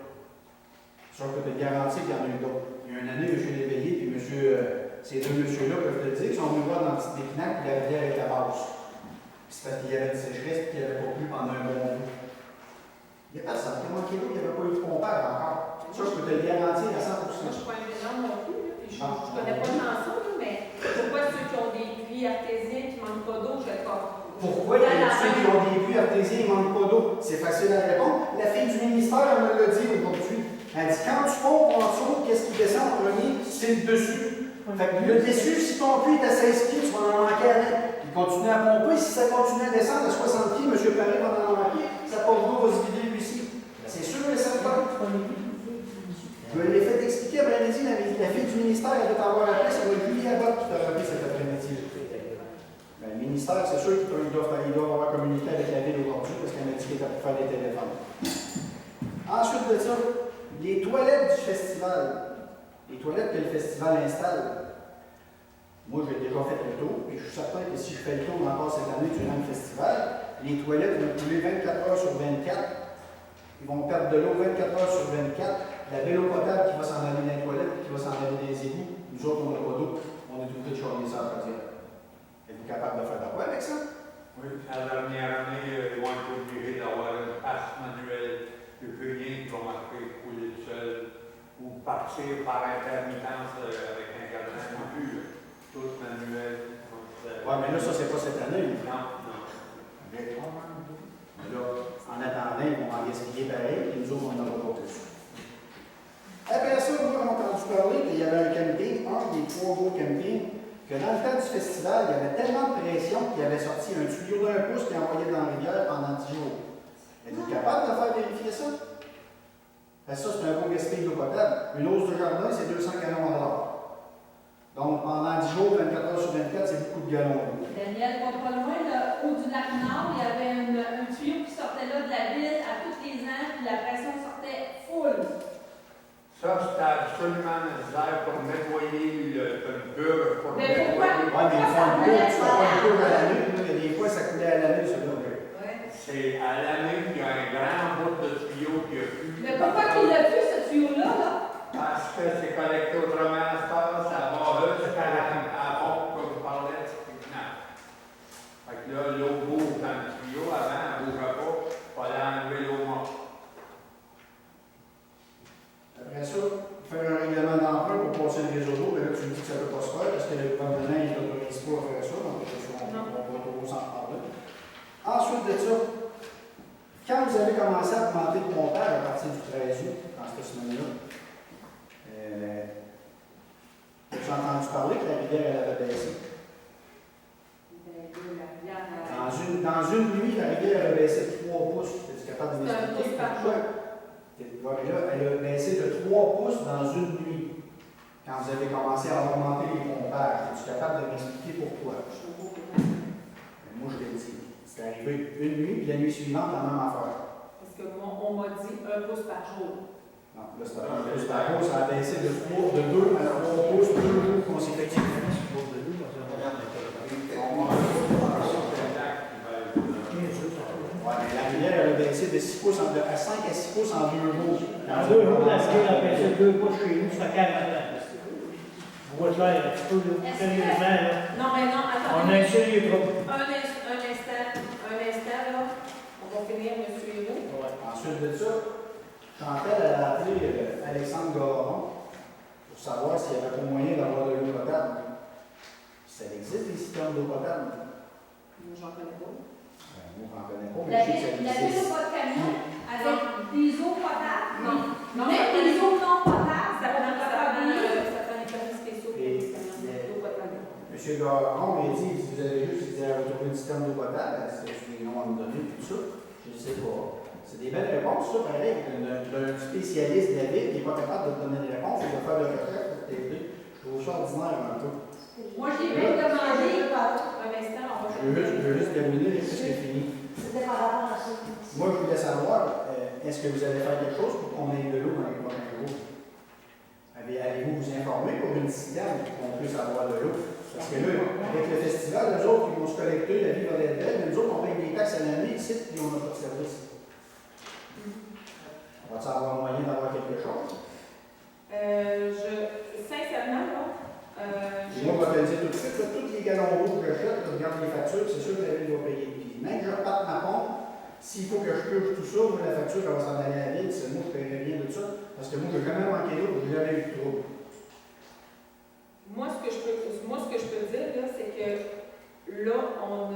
Sauf que tu te garantis qu'il y en a eu d'autres. Il y a une année, M. Léveillé, puis ces deux messieurs-là peuvent te le dire, ils sont venus voir dans le petit Méquinac, puis la rivière était basse. C'est parce qu'il y avait une sécheresse, puis qu'il n'y avait pas plu pendant un bon bout. Il n'y a personne qui a manqué d'eau, il n'y avait pas eu de pompage encore. Ça, je peux te le garantir à 100%. Moi, je ne suis pas ingénieur non plus, là, puis je ne connais pas tant ça, là, mais pourquoi ceux qui ont des puits artésiens qui ne manquent pas d'eau, je ne sais pas. Pourquoi ceux qui ont des puits artésiens ne manquent pas d'eau? C'est facile à répondre. La fille du ministère, elle me l'a dit aujourd'hui. Elle dit, quand tu pompes en dessous, qu'est-ce qui descend en premier? C'est le dessus. Fait que le dessus, si ton puits est à 16 pieds, tu vas en manquer à l'aide. Puis continue à pomper. Si ça continue à descendre à 60 pieds, M. Paré va en manquer, sa pauvre d'eau va se vider lui aussi. C'est sûr et certain. Je l'ai fait expliquer après-midi, la fille du ministère, elle doit t'avoir appelé, ça va être Julie Abbott qui t'a rappelé cet après-midi. Ben, le ministère, c'est sûr qu'il doit avoir communiqué avec la ville aujourd'hui parce qu'elle m'a dit qu'elle était pour faire des téléphones. Ensuite de ça, les toilettes du festival. Les toilettes que le festival installe. Moi, j'ai déjà fait le tour, et je suis certain que si je fais le tour encore cette année durant le festival, les toilettes vont couler 24 heures sur 24. Ils vont perdre de l'eau 24 heures sur 24. La belle eau potable qui va s'en aller dans les toilettes et qui va s'en aller dans les égouts. Nous autres, on n'a pas d'eau. On est obligé de charger ça à dire. Êtes-vous capable de faire de quoi avec ça? Oui, la dernière année, ils vont être obligés d'avoir une passe manuelle. Il n'y a rien qui va marquer couler tout seul ou partir par intermittence avec un gardien non plus. Tout manuel. Oui, mais là, ça, c'est pas cette année. Non, non. Mais là, en attendant, ils vont en gaspiller pareil, et nous autres, on n'en aura pas plus. Après ça, nous, on a entendu parler qu'il y avait un camping, un des 3 gros campings, que dans le temps du festival, il y avait tellement de pression qu'il avait sorti un tuyau d'1 pouce qui envoyait dans la rivière pendant 10 jours. Êtes-vous capable de faire vérifier ça? Parce que ça, c'est un gros gaspillage d'eau potable. Une hausse de jardin, c'est 200 gallons à l'heure. Donc, pendant 10 jours, 24 heures sur 24, c'est beaucoup de gallons d'eau. Daniel, pas loin, là, au du lac Nord, il y avait un tuyau qui sortait là de la ville à tous les ans, puis la pression sortait full. Ça, c'était absolument nécessaire pour nettoyer le beurre. Pour Mais pourquoi? Oui, mais ils font le cours, tu fais pas le cours à l'année. Il y a des fois, ça coulait à l'année, celui-là. C'est à l'année qu'il y a un grand bout de tuyau qui a pu. Mais pourquoi qu'il l'a pu, ce tuyau-là, là? Parce que c'est collecté autrement à ce temps, ça va jusqu'à la pompe que vous parlez de Spignac. Fait que là, l'eau bouge dans le tuyau, avant, elle ne bougeait pas, il fallait enlever l'eau morte. Après ça, faire un règlement d'emprunt pour passer le réseau d'eau, mais là, tu me dis que ça ne peut pas se faire parce que le gouvernement n'autorise pas à faire ça, donc on va trop s'en parler. Ensuite de ça, quand vous avez commencé à augmenter le pompage à partir du 13 août, dans cette semaine-là, j'ai entendu parler que la rivière elle avait baissé. Dans une nuit, la rivière a baissé de 3 pouces. Es-tu capable de m'expliquer? Voilà, elle a baissé de 3 pouces dans une nuit. Quand vous avez commencé à augmenter les pompages, es-tu capable de m'expliquer pourquoi? Moi, je l'ai dit. C'est arrivé une nuit, puis la nuit suivante, la même affaire. Parce que moi, on m'a dit 1 pouce par jour. Non, là, c'est à cause, ça a baissé de 2 à 3 pouces 2 jours consécutifs. Ouais, mais la rivière, elle a baissé de 6 pouces à 5 à 6 pouces en 2 jours. Dans 2 jours, la rivière a baissé 2 pouces chez nous, ça fait 40 ans. Vous voyez là, un petit peu, là, sérieusement, là. Non, mais non, On attendez. a un sérieux trop. Un instant, là. On va finir, M. Héroux. Ouais. Ensuite de ça, Chantal elle a appelé Alexandre Garon pour savoir s'il n'y avait pas moyen d'avoir de l'eau potable. Ça existe, les citernes d'eau potable. Moi, j'en connais pas. Moi, j'en connais pas, mais La je sais que ville ça n'a existe. pas de camion avec des eaux potables. Non. Non, Même des eaux non potables. ça prend des permis spéciaux pour Et- les camions d'eau potable. Monsieur Garon m'a dit, si vous avez juste dit à retrouver une citerne d'eau potable, est-ce que tu les noms à me donner, tout ça? Je ne sais pas. C'est des belles réponses, ça, pareil, d'un spécialiste de la ville qui n'est pas capable de te donner des réponses et de faire de recherche pour t'aider. Je trouve ça ordinaire un peu. Moi, j'ai même demandé. Un instant, on va Je veux juste terminer, puis c'est fini. C'était par rapport à ça. Moi, je voulais savoir, est-ce que vous allez faire quelque chose pour qu'on ait de l'eau dans les prochains jours? Allez-vous vous informer pour une citerne pour qu'on puisse avoir de l'eau? Parce que là, avec le festival, les autres, ils vont se collecter, la vie va être belle, mais nous autres, on paye des taxes à l'année ici, puis on n'a pas de service. On va-tu avoir moyen d'avoir quelque chose? Sincèrement, là, Et moi, on va te le dire tout de suite, là, tous les galons rouges que j'achète, je regarde les factures, c'est sûr que la ville va payer. Puis même que je reparte ma pompe, s'il faut que je purge tout ça, moi, la facture, elle va s'en aller à la ville, c'est moi, je ne paierai rien de ça. Parce que moi, je n'ai jamais manqué d'eau, je n'ai jamais eu de trouble. moi, ce que je peux dire, là, c'est que là, on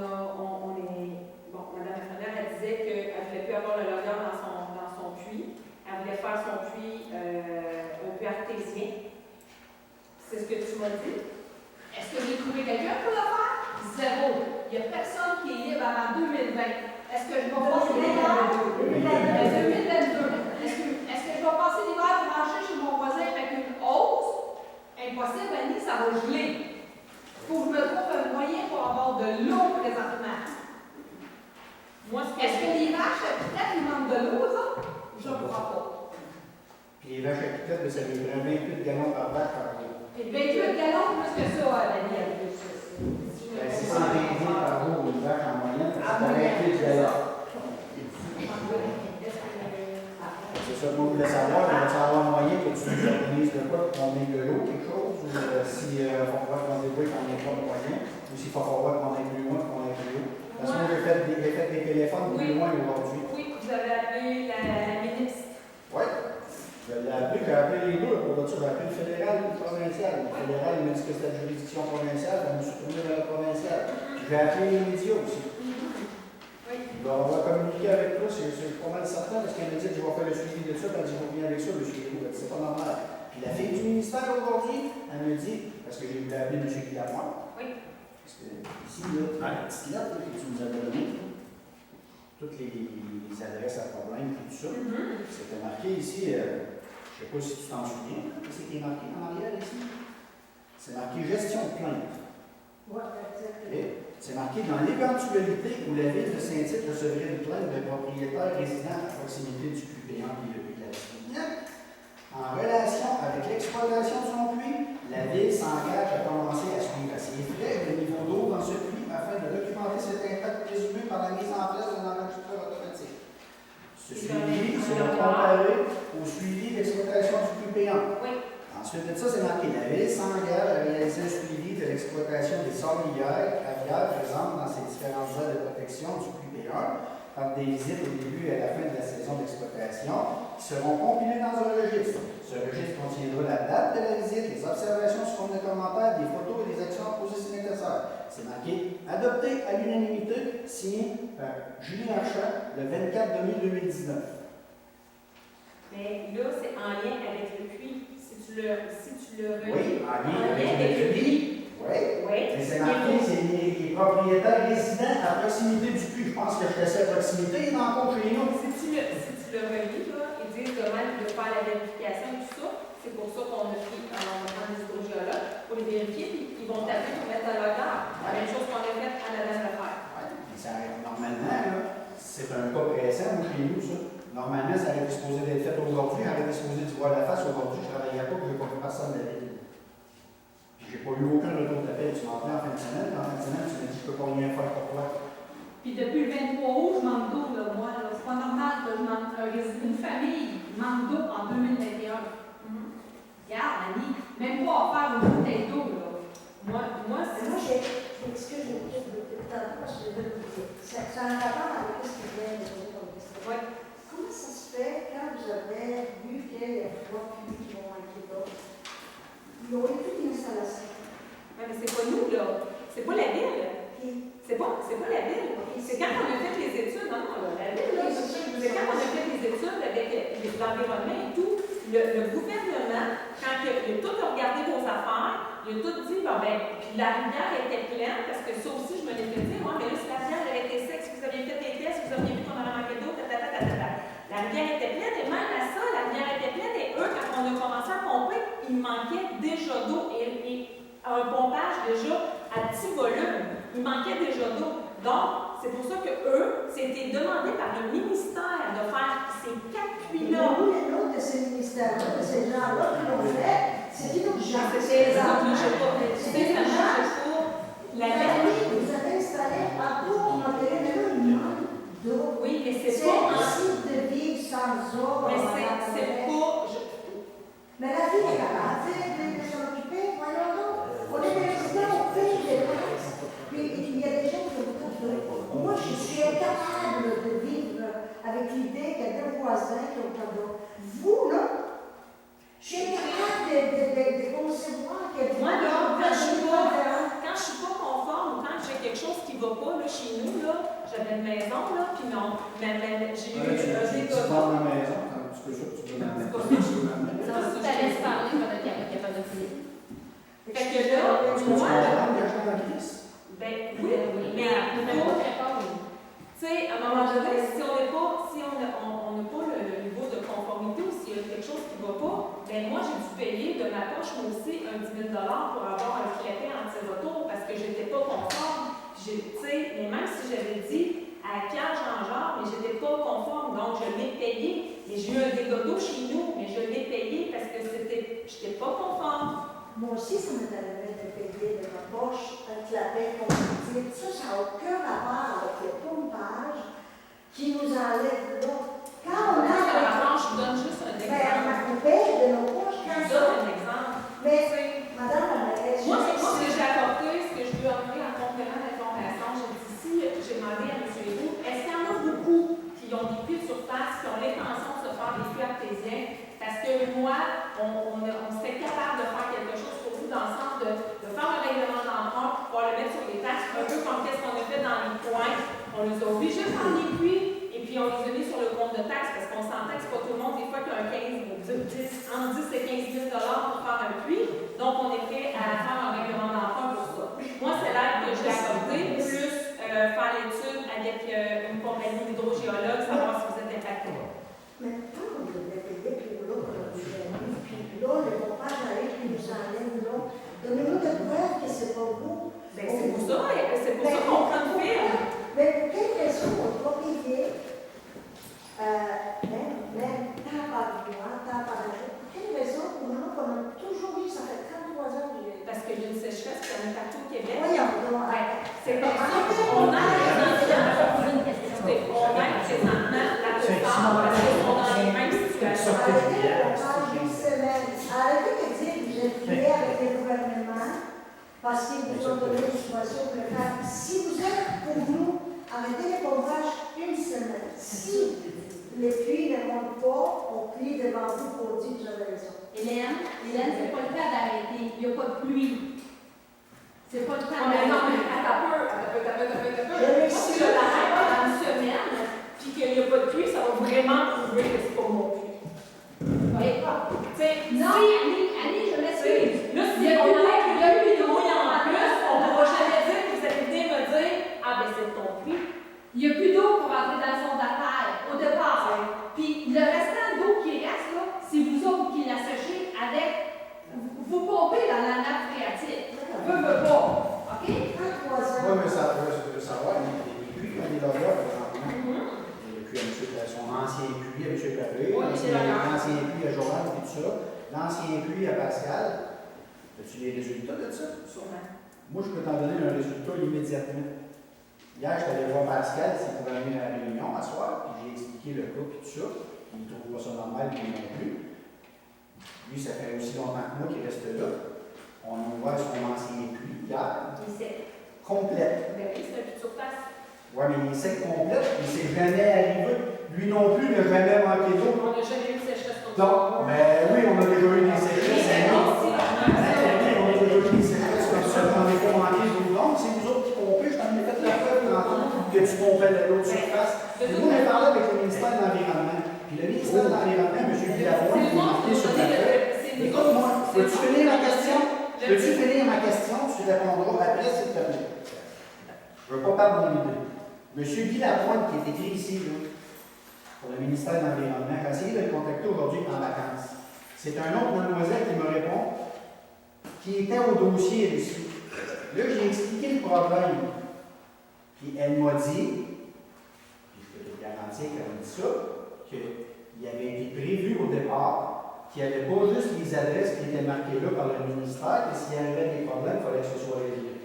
est. Bon, Mme Lafrenière, elle disait qu'elle ne voulait plus avoir le logeur dans son puits. Elle voulait faire son puits un puits artésien. C'est ce que tu m'as dit? Est-ce que j'ai trouvé quelqu'un pour le faire? Zéro. Il n'y a personne qui est libre avant 2020. Est-ce que je vais passer l'hiver? 2022. Est-ce que je vais passer l'hiver pour marcher chez mon voisin avec une hausse? Impossible, Annie, ça va geler. Il faut que je me trouve un moyen pour avoir de l'eau présentement. Moi, Est-ce que les vaches à Pitette, ils manquent de l'eau, ça? Je ne crois pas. Puis les vaches à piquette, ça lui prend 28 gallons par vache par jour. Et 28 gallons plus que ça, Daniel. Ben, 620 par jour, une vache en moyenne, ça fait 28 gallons. C'est ça que moi, je voulais savoir. Il va y avoir moyen que tu nous organises de quoi, qu'on ait de l'eau, quelque chose, ou si il va falloir qu'on débrouille qu'on n'ait pas de moyens, ou s'il va falloir qu'on ait plus loin, qu'on ait plus haut. Parce que moi, j'ai fait des téléphones plus loin aujourd'hui. Oui, vous avez appelé la ministre. Oui. Je l'ai appelé, j'ai appelé les deux pour dire ça. J'ai appelé le fédéral ou le provincial. Le fédéral, il m'a dit que c'était la juridiction provinciale, je me suis tourné vers la provinciale. J'ai appelé les médias aussi. On va communiquer avec toi, c'est pas mal certain, parce qu'elle m'a dit que je vais faire le suivi de ça, elle dit je reviens avec ça, monsieur Guillaume, c'est pas normal. Puis la fille du ministère aujourd'hui, elle me dit, parce que j'ai voulu appeler monsieur Guillaume, Oui. parce que ici, là, la petite lettre là, que tu nous as donnée, toutes les adresses à problème, tout ça, c'était marqué ici, je ne sais pas si tu t'en souviens, qu'est-ce qui est marqué en arrière ici? C'est marqué gestion de plainte. Ouais, exactement. Et c'est marqué dans l'éventualité où la ville de Saint-Tite recevrait une plainte de propriétaire résident à proximité du puits payant et le puits de la Vignac. En relation avec l'exploitation de son puits, la ville s'engage à commencer à suivre à ses frais le niveau d'eau dans ce puits afin de documenter cet impact présumé par la mise en place d'un enregistreur automatique. Ce suivi sera comparé au suivi d'exploitation du puits payant. Oui. Ensuite de ça, c'est marqué la ville s'engage à réaliser un suivi de l'exploitation des sablières aviaires présentes dans ces différentes aires de protection du puits payant par des visites au début et à la fin de la saison d'exploitation qui seront compilées dans un registre. Ce registre contiendra la date de la visite, les observations sous forme de commentaires, des photos et des actions à poser si nécessaire. C'est marqué adopté à l'unanimité, signé par Julien Archamp le 24 mai 2019. Mais là, c'est en lien avec le puits. Si tu le Oui, en lien en lien avec le puits. Oui. Oui. Mais c'est marqué, c'est les propriétaires résidents à proximité du puits. Je pense que je suis assez à proximité, il est encore chez nous. Si tu le relis, là, ils disent comment de faire la vérification et tout ça. C'est pour ça qu'on a pris un hydrogéologue pour les vérifier, puis ils vont taper pour mettre à l'honneur. La même chose qu'on a fait à la dame de fer. Oui, mais ça, normalement, là, c'est un cas pressant, moi, chez nous, ça. Normalement, ça aurait été supposé d'être fait aujourd'hui, elle aurait été supposée d'y voir la face aujourd'hui, je ne travaillais pas, puis je n'ai pas vu personne de la ville. Puis j'ai pas eu aucun retour d'appel. Tu m'as appelé en fin de semaine, puis en fin de semaine, tu m'as dit je ne peux pas rien faire pour toi. Puis depuis le 23 août, je manque d'eau, là, moi. Là. C'est pas normal que je manque, une famille manque d'eau en 2021. Regarde, Annie, même pas à faire une bouteille d'eau, là. Moi, c'est... Moi, excuse, je me dis tantôt parce que je veux vous dire. Ça a un rapport avec ce que je viens de dire comme question. Ouais. Comment ça se fait, quand vous avez vu qu'il y a 3 puits qui vont manquer d'eau, ils ont eu toute une installation? Ouais, mais c'est pas nous, là. C'est pas la ville. Puis, C'est pas la ville. C'est quand on a fait les études, non, la ville, là, c'est quand on a fait les études avec l'environnement et tout, le gouvernement, quand il a tout regardé vos affaires, il a tout dit, bon, ben, puis la rivière était pleine, parce que ça aussi, je me l'ai fait dire, moi, mais là, si la rivière avait été sec, si vous aviez fait les tests, vous aviez vu qu'on avait manqué d'eau, la rivière était pleine, et même à ça, la rivière était pleine, et eux, quand on a commencé à pomper, il manquait déjà d'eau, et un pompage déjà à petit volume. Il manquait déjà d'eau. Donc, c'est pour ça que eux, c'était demandé par le ministère de faire ces 4 puits-là. nous, les nôtres de ces ministères-là, de ces gens-là qui l'ont fait, c'est une urgence. C'était ça, je sais pas. C'est une urgence. La ville. Vous avez installé un pour modèle de d'eau. Oui, mais c'est C'est pas impossible de vivre sans eau. Mais c'est pas. Mais la ville est capable de s'en occuper, voyons donc. On est des résidents au pays des taxes. Puis il y a des gens qui ont beaucoup de d'eau. Moi, je suis incapable de vivre avec l'idée qu'il y a deux voisins qui ont pas d'eau. Vous, non? Je suis incapable de concevoir qu'il y a Moi, là, quand je suis pas pas conforme ou quand j'ai quelque chose qui va pas là, chez nous, là, j'avais une maison, là, puis non. Mais j'ai eu Tu un pars dans la maison, tu peux juste, tu peux m'amener. Si tu te laisses parler, tu vas être capable de finir. Fait que là, Est-ce que tu moi, comprends que je suis dans la crise? ben oui, mais tu sais, à un moment donné, si on n'a pas le niveau de conformité ou s'il y a quelque chose qui ne va pas, ben moi, j'ai dû payer de ma poche, moi aussi, un 10 000 pour avoir un filet entre ces autos parce que je n'étais pas conforme. Tu sais, mais même si j'avais dit à Pierre Jean-Jean, mais je n'étais pas conforme, donc je l'ai payé. Et j'ai eu un dégât d'eau chez nous, mais je l'ai payé parce que je n'étais pas conforme. Moi aussi, ça m'est arrivé de payer de ma poche avec la paix compétitive. Ça n'a aucun rapport avec le pompage qui nous enlève l'eau. Quand on a... Je vous donne juste un exemple. On paye de nos poches Je quand vous ça... donne un exemple. Mais, madame la mairesse... Moi, ce que j'ai apporté, ce que je lui ai offert en complément d'information, j'ai dit ici, j'ai demandé à M. Héroux, est-ce qu'il y en a beaucoup qui ont des puits de surface, qui ont l'intention de se faire des puits artésiens? Parce que moi, on serait capable de faire quelque chose pour vous dans le sens de faire un règlement d'emprunt pour pouvoir le mettre sur les taxes, un peu comme qu'est-ce qu'on a fait dans les coins. On les a obligés de faire des puits, et puis on les a mis sur le compte de taxes, parce qu'on s'entend que c'est pas tout le monde, des fois, qui a un entre 10 et 15 000 pour faire un puits. Donc, on est prêt à faire un règlement d'emprunt pour ça. Moi, c'est l'aide que j'ai accordé, plus faire l'étude avec une compagnie d'hydrogéologues, savoir si vous êtes impacté. Mais quand on devait payer pour l'eau que nous avons, puis l'eau, le pompage arrive, puis nous enlève l'eau, donnez-nous de preuves que c'est pas vous. Ben, c'est pour ça qu'on prend une firme. Mais pour quelle raison on ne doit payer même tant par mois, tant par année? Pour quelle raison pour nous qu'on a toujours eu, ça fait 33 ans que j'ai... Parce qu'il y a une sécheresse qui en est partout au Québec. Voyons, C'est pour ça qu'on aide présentement la plupart parce qu'ils sont dans les mêmes situations. Arrêtez le pompage d'une semaine. Arrêtez de dire que vous êtes liés avec le gouvernement parce qu'ils vous ont donné une situation pour le faire. Si vous êtes pour nous, arrêtez le pompage une semaine. Si les puits ne montent pas, on plie devant vous pour dire que vous avez raison. Hélène, c'est pas le cas d'arrêter. Il n'y a pas de pluie. C'est pas le temps Mais non, mais d'arrêter. attends un peu. Si je l'arrête pendant une semaine, puis qu'il n'y a pas de pluie, ça va vraiment prouver que c'est pas mon puits. Mais, tu sais, Non, Annie, je m'excuse. là, si Il y a on plus enlève d'eau, le puits d'eau en plus, on ne pourra jamais dire que vous allez venir me dire « Ah, ben c'est ton puits ». Il n'y a plus d'eau pour entrer dans le fond de la terre, au départ. Puis le restant d'eau qui reste, là, c'est vous autres qui la séchez avec. Vous pompez dans la nappe phréatique. As-tu les résultats de ça? Sûrement. Moi, je peux t'en donner un résultat immédiatement. Hier, je suis allé voir Pascal, s'il pouvait venir à la réunion à soir, puis j'ai expliqué le cas, puis tout ça. Il ne trouve pas ça normal, lui non plus. Lui, ça fait aussi longtemps que moi qu'il reste là. On a ouvert son ancien puits hier. Il sait. Complète. Ben oui, c'est un puits de surface. Oui, mais il sait complète, il ne s'est jamais arrivé. Lui non plus n'a jamais manqué d'eau. On n'a jamais eu de sécheresse comme ça. Donc, mais oui, on a déjà eu des sécheresses. On a déjà eu des sécheresses comme ça, on n'est pas manqué d'eau. Donc, c'est vous autres qui pompez, je t'en ai fait la preuve tantôt que tu pompais de l'eau de surface. Nous, on a parlé avec le ministère de l'Environnement. Puis le ministère de l'Environnement, M. Guillaume, qui est marqué sur la feuille. Écoute-moi, peux-tu finir ma question? Peux-tu finir ma question? Tu répondras après, s'il te plaît. Je ne veux pas perdre mon idée. M. Guy Lapointe, qui est écrit ici, là, pour le ministère de l'Environnement, j'ai essayé de le contacter aujourd'hui en vacances. C'est un autre mademoiselle qui me répond, qui était au dossier ici. Là, j'ai expliqué le problème. Puis elle m'a dit, puis je peux te garantir qu'elle m'a dit ça, qu'il avait été prévu au départ qu'il n'y avait pas juste les adresses qui étaient marquées là par le ministère, que s'il y avait des problèmes, il fallait que ce soit réglé.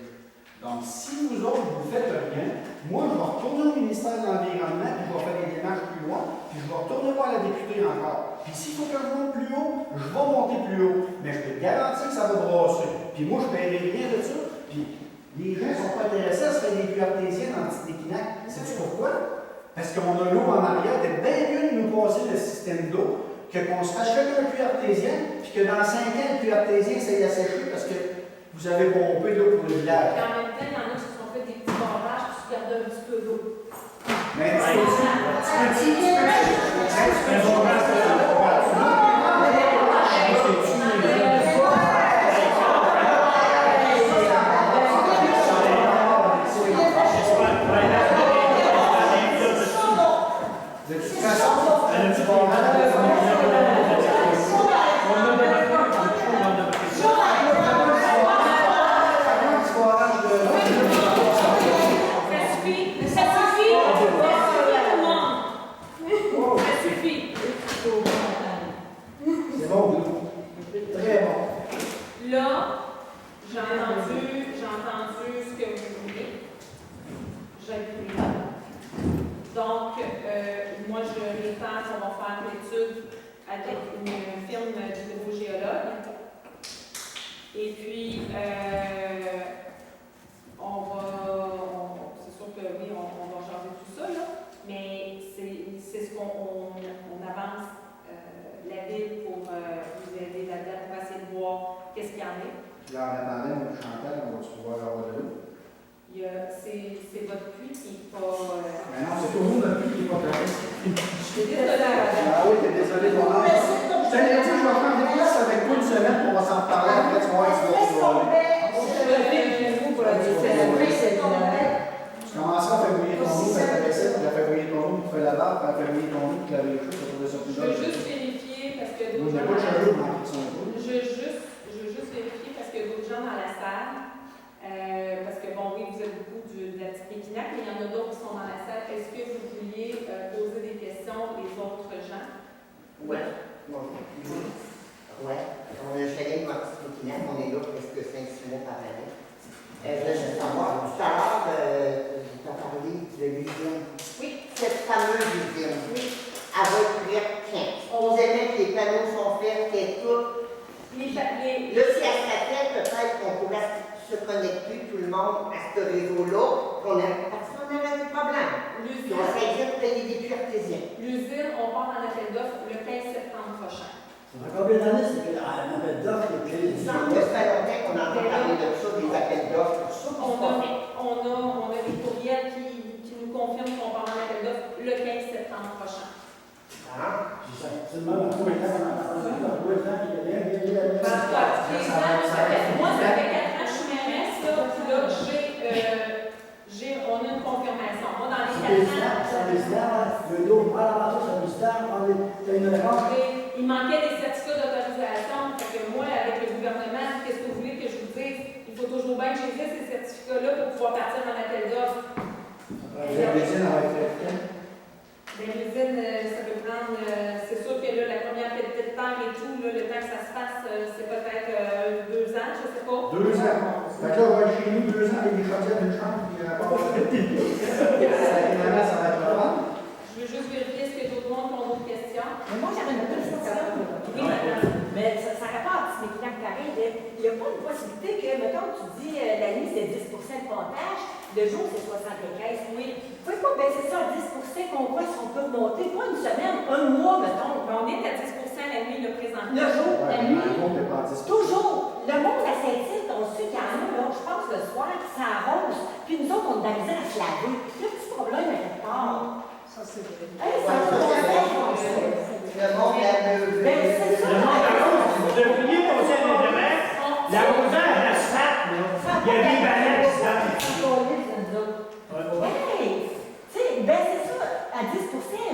Donc, si vous autres, vous ne faites rien, moi, je vais retourner au ministère de l'Environnement, puis je vais faire des démarches plus loin, puis je vais retourner voir la députée encore. Puis s'il faut que je monte plus haut, je vais monter plus haut. Mais je peux te garantir que ça va brasser. Puis moi, je ne paierai rien de ça. Puis les gens ne sont pas intéressés à se faire des puits artésiens dans le petit Équinac. Sais-tu pourquoi? Parce qu'on a l'eau en arrière. T'es bien mieux de nous passer le système d'eau qu'on se fasse chacun un puits artésien, puis que dans 5 ans, le puits artésien, ça y a séché parce que vous avez pompé l'eau pour le village. Et en même temps, il y en a qui se sont fait des petits barrages pour se garder un petit peu d'eau. Mais tu peux-tu Il manquait des certificats d'autorisation. Fait que moi, avec le gouvernement, qu'est-ce que vous voulez que je vous dise? Il faut toujours bien que j'ai ces certificats-là pour pouvoir partir en appel d'offres. L'usine, ça peut prendre, c'est sûr que là, la la première petite terre et tout, là, le temps que ça se fasse, c'est peut-être 2 ans, je sais pas. 2 ans. Fait que là, on va être chez nous 2 ans avec des chaudières d'une chambre, puis finalement, ça va être le fun. Je veux juste vérifier est-ce que tout le monde a d'autres questions. Mais moi, j'avais une question. Oui, madame. Mais ça répond à ce mécanique pareil. Il n'y a pas de possibilité que, mettons, tu dis la nuit, c'est 10 de pontage, le jour, c'est 75. Oui. Vous pouvez pas baisser ça à 10 qu'on voit si on peut monter, pas une semaine, un mois, mettons. On est à 10 la nuit, le présentement. Le jour, la nuit. Le monde n'est pas à 10. Toujours. Le monde à Saint-Tite, on sait qu'il y en a, là, je pense, le soir, qui s'arrose. Puis nous autres, on a de la misère à se laver. Il y a un petit problème à quelque part. Ça, c'est vrai. Hey, ça, Ouais, le monde à Ben, c'est ça. Le monde arrose. Vous devriez passer à l'intérêt. La rosée à l'asphalte, là. Il y a des baleines qui Hey! Tu sais, ben c'est ça, à 10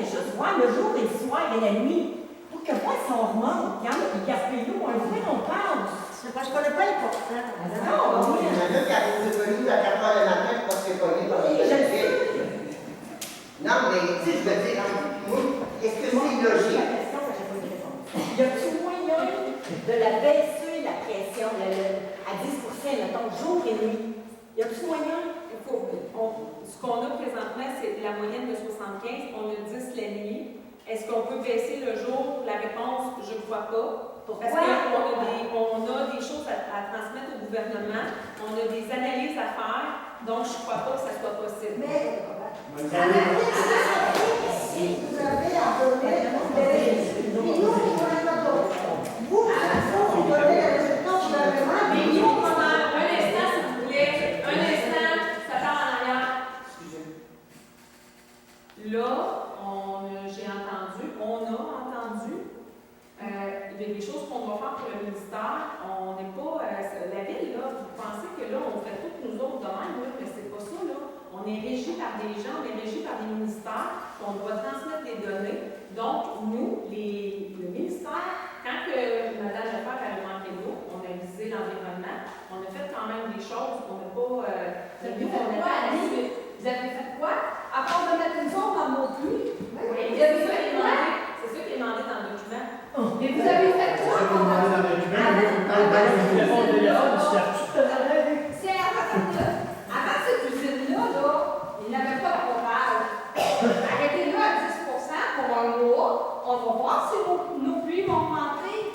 juste voir le jour et le soir et la nuit. Pour que moi, si on remonte, il y en a qui gaspillent l'eau, un vrai, on passe. C'est parce qu'on n'est pas important. Non, oui. Il y en a qui arrivent de venir à 4 heures le matin parce que c'est pas libre. Oui, je le sais. Non, mais tu sais, je veux dire, moi, est-ce que c'est logique? La question, ça, j'ai pas de réponse. Y a-t-il moyen de la baisser, la pression, à 10 mettons, jour et nuit? Y a-t-il moyen? Ce qu'on a présentement, c'est la moyenne de 75. On a 10 la nuit. Est-ce qu'on peut baisser le jour? La réponse, je ne crois pas. Pourquoi? Parce qu'on a des choses à transmettre au gouvernement. On a des analyses à faire. Donc, je ne crois pas que ça soit possible. Mais, si vous avez à donner, nous, on n'a pas d'autre. Vous, vous donnez le résultat du gouvernement, Mais nous, on a un instant, si vous voulez. Un instant, ça part en arrière. Là, j'ai entendu, on a entendu, il y a des choses qu'on doit faire pour le ministère. On n'est pas, la ville, là, vous pensez que là, on fait tout nous autres de même, là, mais c'est pas ça, là. On est régi par des gens, on est régi par des ministères, on doit transmettre des données. Donc, nous, le ministère, quand Mme Lefebvre a manqué d'eau, on a visé l'environnement, on a fait quand même des choses, on n'a pas... Vous avez fait quoi, Annie? Vous avez fait quoi? À part de mettre une forme en mot pluie? Oui, c'est ça qui est demandé. C'est ça qui est demandé dans le document. Et vous avez fait C'est quoi? ça qu'on demandait dans le document, mais il faut que tu Le téléphone, C'est avant cette usine-là, il n'avait pas de pompage. Arrêtez-le à 10 pour un mois. On va voir si nos pluies vont augmenter.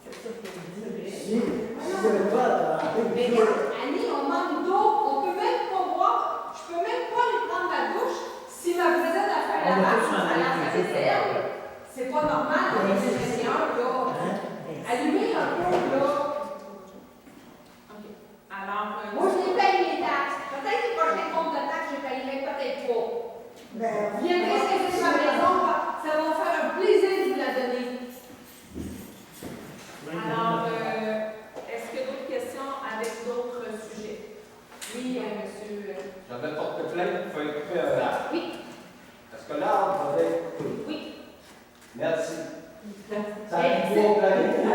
C'est ça que je dis. Si vous n'avez pas Mais regarde, Annie, on manque d'eau. On peut même pas boire. Je peux même pas aller prendre ma douche si ma voisine a fait la vache à la vaisselle. C'est pas normal pour les ingénieurs, là. Allumez un peu, là. OK. Alors, Moi, je les paye mes taxes. Peut-être que les prochains comptes de taxes, je payerai peut-être pas. Ben, Viendrez saisir ma maison, ça va me faire un plaisir de vous la donner. alors est-ce qu'il y a d'autres questions avec d'autres sujets? Oui, monsieur. J'avais porté plainte pour faire couper un arbre. Oui. Est-ce que l'arbre va être coupé? Oui. Merci. Ça a Mais été trop plané. C'est pas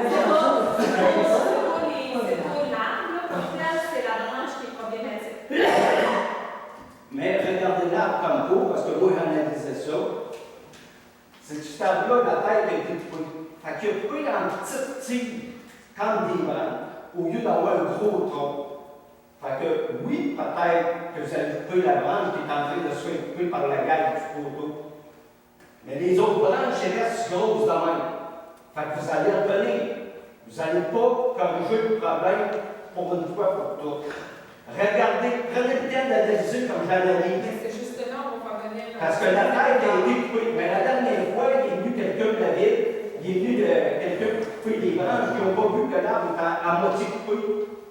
l'arbre, là, comme tel, c'est la branche qui est problématique. Mais regardez l'arbre comme beau, parce que moi, j'analysais ça. C'est que cet arbre-là, la tête a été coupée. Fait qu'il a coupé en petites tiges, comme des branches, au lieu d'avoir un gros tronc. Fait que, oui, peut-être que vous allez couper la branche qui est en train de se faire couper par la gaille du poteau. Mais les autres branches, elles restent grosses de même. Fait que vous allez revenir. Vous n'allez pas corriger le problème pour une fois pour toutes. Regardez, prenez le temps d'analyser comme j'analyse. Mais c'est justement, on va venir. Parce que la tête a été coupée. Mais la dernière fois, il est venu quelqu'un de la ville, il est venu quelqu'un couper des branches qui n'ont pas vu que l'arbre est à moitié coupé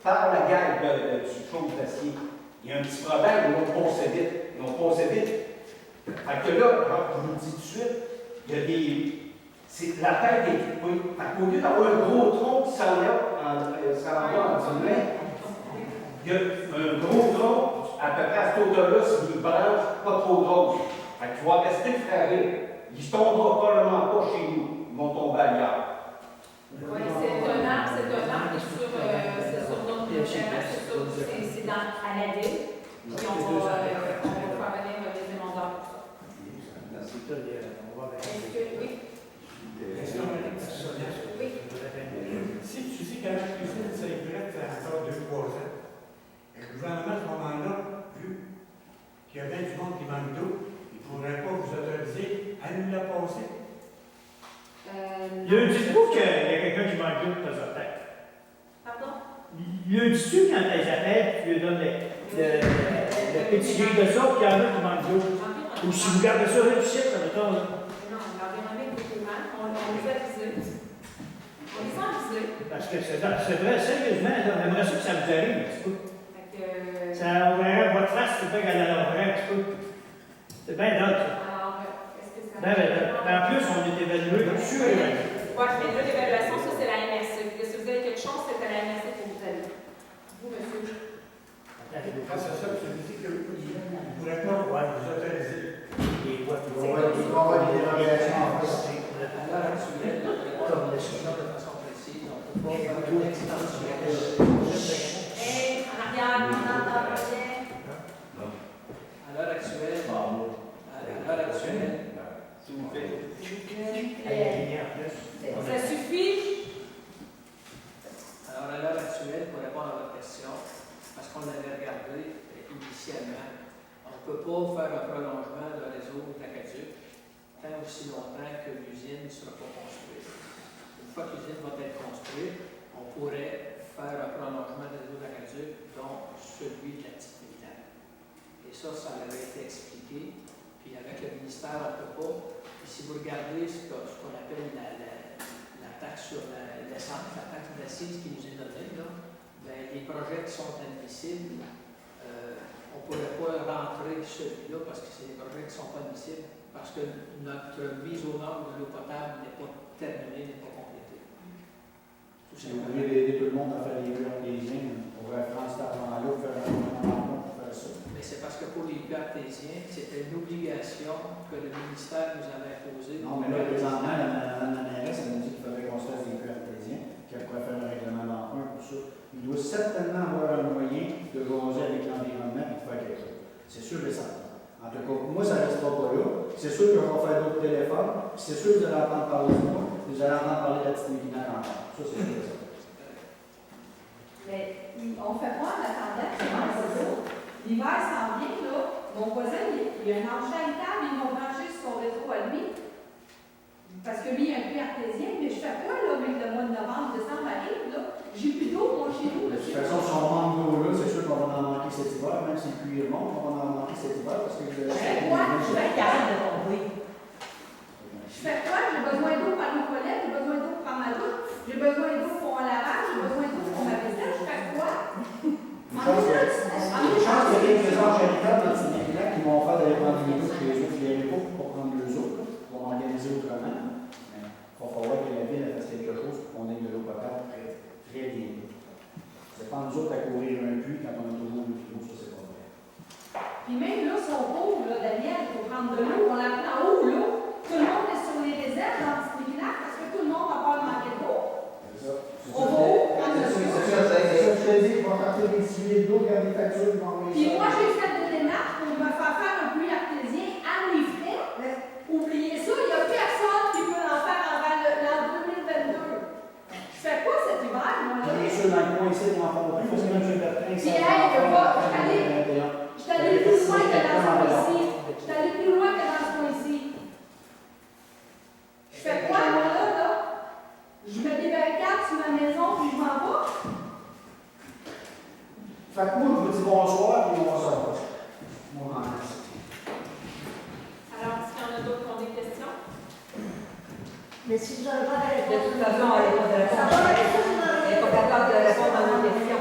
par la gaille du chose d'acier. Il y a un petit problème, ils l'ont passé vite. Ils l'ont passé vite. Fait que là, je vous le dis tout de suite, il y a des. La tête est coupée. Fait qu'au lieu d'avoir un gros tronc qui s'en va en diminuant, il y a un gros tronc, à peu près à cette hauteur-là, c'est une branche pas trop grosse. Fait que tu vas rester fréré. Il ne tombera probablement pas chez nous. Ils vont tomber ailleurs. Oui, c'est un arbre qui est sur notre terrain, c'est à la ville. Puis on va faire venir des émondeurs pour ça. Merci. Est-ce que, oui? Lui, dis-tu qu'il y a quelqu'un qui manque d'eau de temps en temps? Pardon? Lui, dis-tu quand elle appelle, tu lui donnes le petit livre de ça, puis il y en a qui manquent d'eau? Ou si vous gardez ça là, du site, mettons, là. Non, on l'environnement est document, on les a avisés. On les a avisés. Parce que c'est vrai, sérieusement, là, on aimerait ça que ça vous arrive un petit peu. Fait que, Ça, on verrait votre face, tout le temps qu'elle a l'envers un petit peu. C'est bien d'autres, ça. alors, est-ce que ça... En plus, on est évalué sur les Oui, mais là, l'évaluation, ça, c'est la MRC. Si vous avez quelque chose, c'est à la MRC que vous avez. Vous, monsieur. Grâce à ça, je me dis que Vous pourrez pas vous autoriser les voies Il va y avoir des dérogations en fait. À l'heure actuelle, comme les choses de façon précise, on ne peut pas faire une extension. Hey, en arrière, on entend rien. À l'heure actuelle, S'il vous plaît. Ça suffit. alors à l'heure actuelle, pour répondre à votre question, parce qu'on l'avait regardé initialement, on ne peut pas faire un prolongement de réseau d'Aqueduc tant aussi longtemps que l'usine ne sera pas construite. Une fois que l'usine va être construite, on pourrait faire un prolongement du réseau d'Aqueduc, dont celui de la petite militaire. Et ça avait été expliqué. Puis avec le ministère, on ne peut pas. Et si vous regardez ce qu'on appelle la taxe sur l'essence, la taxe d'assises qui nous est donnée, là, ben, les projets qui sont admissibles, on ne pourrait pas rentrer celui-là parce que c'est des projets qui ne sont pas admissibles, parce que notre mise aux normes de l'eau potable n'est pas terminée, n'est pas complétée. Tout Si vous simplement. voulez aider tout le monde à faire les puits artésiens, on pourrait prendre cet argent-là, faire un amendement pour faire ça. Mais c'est parce que pour les puits artésiens, c'était une obligation que le ministère nous avait imposée. Non, mais là, présentement, la mairesse, elle nous dit qu'il faudrait qu'on se fasse des puits artésiens, qu'elle pourrait faire un règlement d'emprunt pour ça. Il doit certainement avoir un moyen de jaser avec l'environnement et de faire quelque chose. C'est sûr et certain. En tout cas, moi, ça ne restera pas là. C'est sûr que je vais faire d'autres téléphones. C'est sûr que vous allez entendre parler de moi. Vous allez entendre parler de la petite Méginac encore. Ça, c'est sûr et certain. Mais on fait quoi en attendant que l'hiver s'en vient, là. Mon voisin, il y a un engin à table, ils vont brancher sur son réseau à lui. Parce que lui, il a un puits artésien, mais je fais quoi, là, avec le mois de novembre, décembre arrive, là? J'ai plus d'eau, moi, chez nous. De toute façon, si on manque d'eau là, c'est sûr qu'on va en manquer cet hiver, même si le puits est bon, on va en manquer cet hiver parce que... Je vais être capable de tomber. Je fais quoi? J'ai besoin d'eau pour aller aux toilettes, j'ai besoin d'eau pour prendre ma douche, j'ai besoin d'eau pour un lavage, j'ai besoin d'eau pour ma vaisselle, je fais quoi? Je pense qu'il y a quelques ans charitables dans ces pays-là qui vont faire d'aller prendre les douches chez les autres, les pas pour prendre les autres, pour organiser autrement. Mais il va falloir que la ville fasse quelque chose pour qu'on ait de l'eau potable très bien. C'est pas nous autres à courir un puits quand on a toujours le tuyau, ça c'est pas vrai. Puis même là, son pauvre, là, Daniel, pour prendre de l'eau, on la prend en haut, là. Tout le monde est sur les réserves dans ce pays-là parce que tout le monde va pas manquer d'eau. C'est ça. On va où prendre de l'eau? C'est ça, je te dis, il va tenter des filets d'eau quand les factures vont envoyer Puis ça. moi, j'ai fait des démarches pour me faire un puits artésien à mes frais. Mais oubliez ça, il n'y a personne qui peut en faire avant l'an 2022. Je fais quoi cet hiver, moi, là? Bien sûr, dans le coin ici, on en font plus, parce que M. Bertrand, Puis, hey, je suis allée plus loin que dans ce coin-ci. Je suis allée plus loin que dans ce coin-ci. Je fais quoi, moi, là? Je mets des barricades sur ma maison, puis je m'en vais. Fait que moi, je vous dis bonsoir, puis on va sortir. Moi, en reste. Alors, est-ce qu'il y en a d'autres qui ont des questions? Mais si vous n'avez pas de De réponse, toute façon, elle n'est pas capable de répondre à nos questions.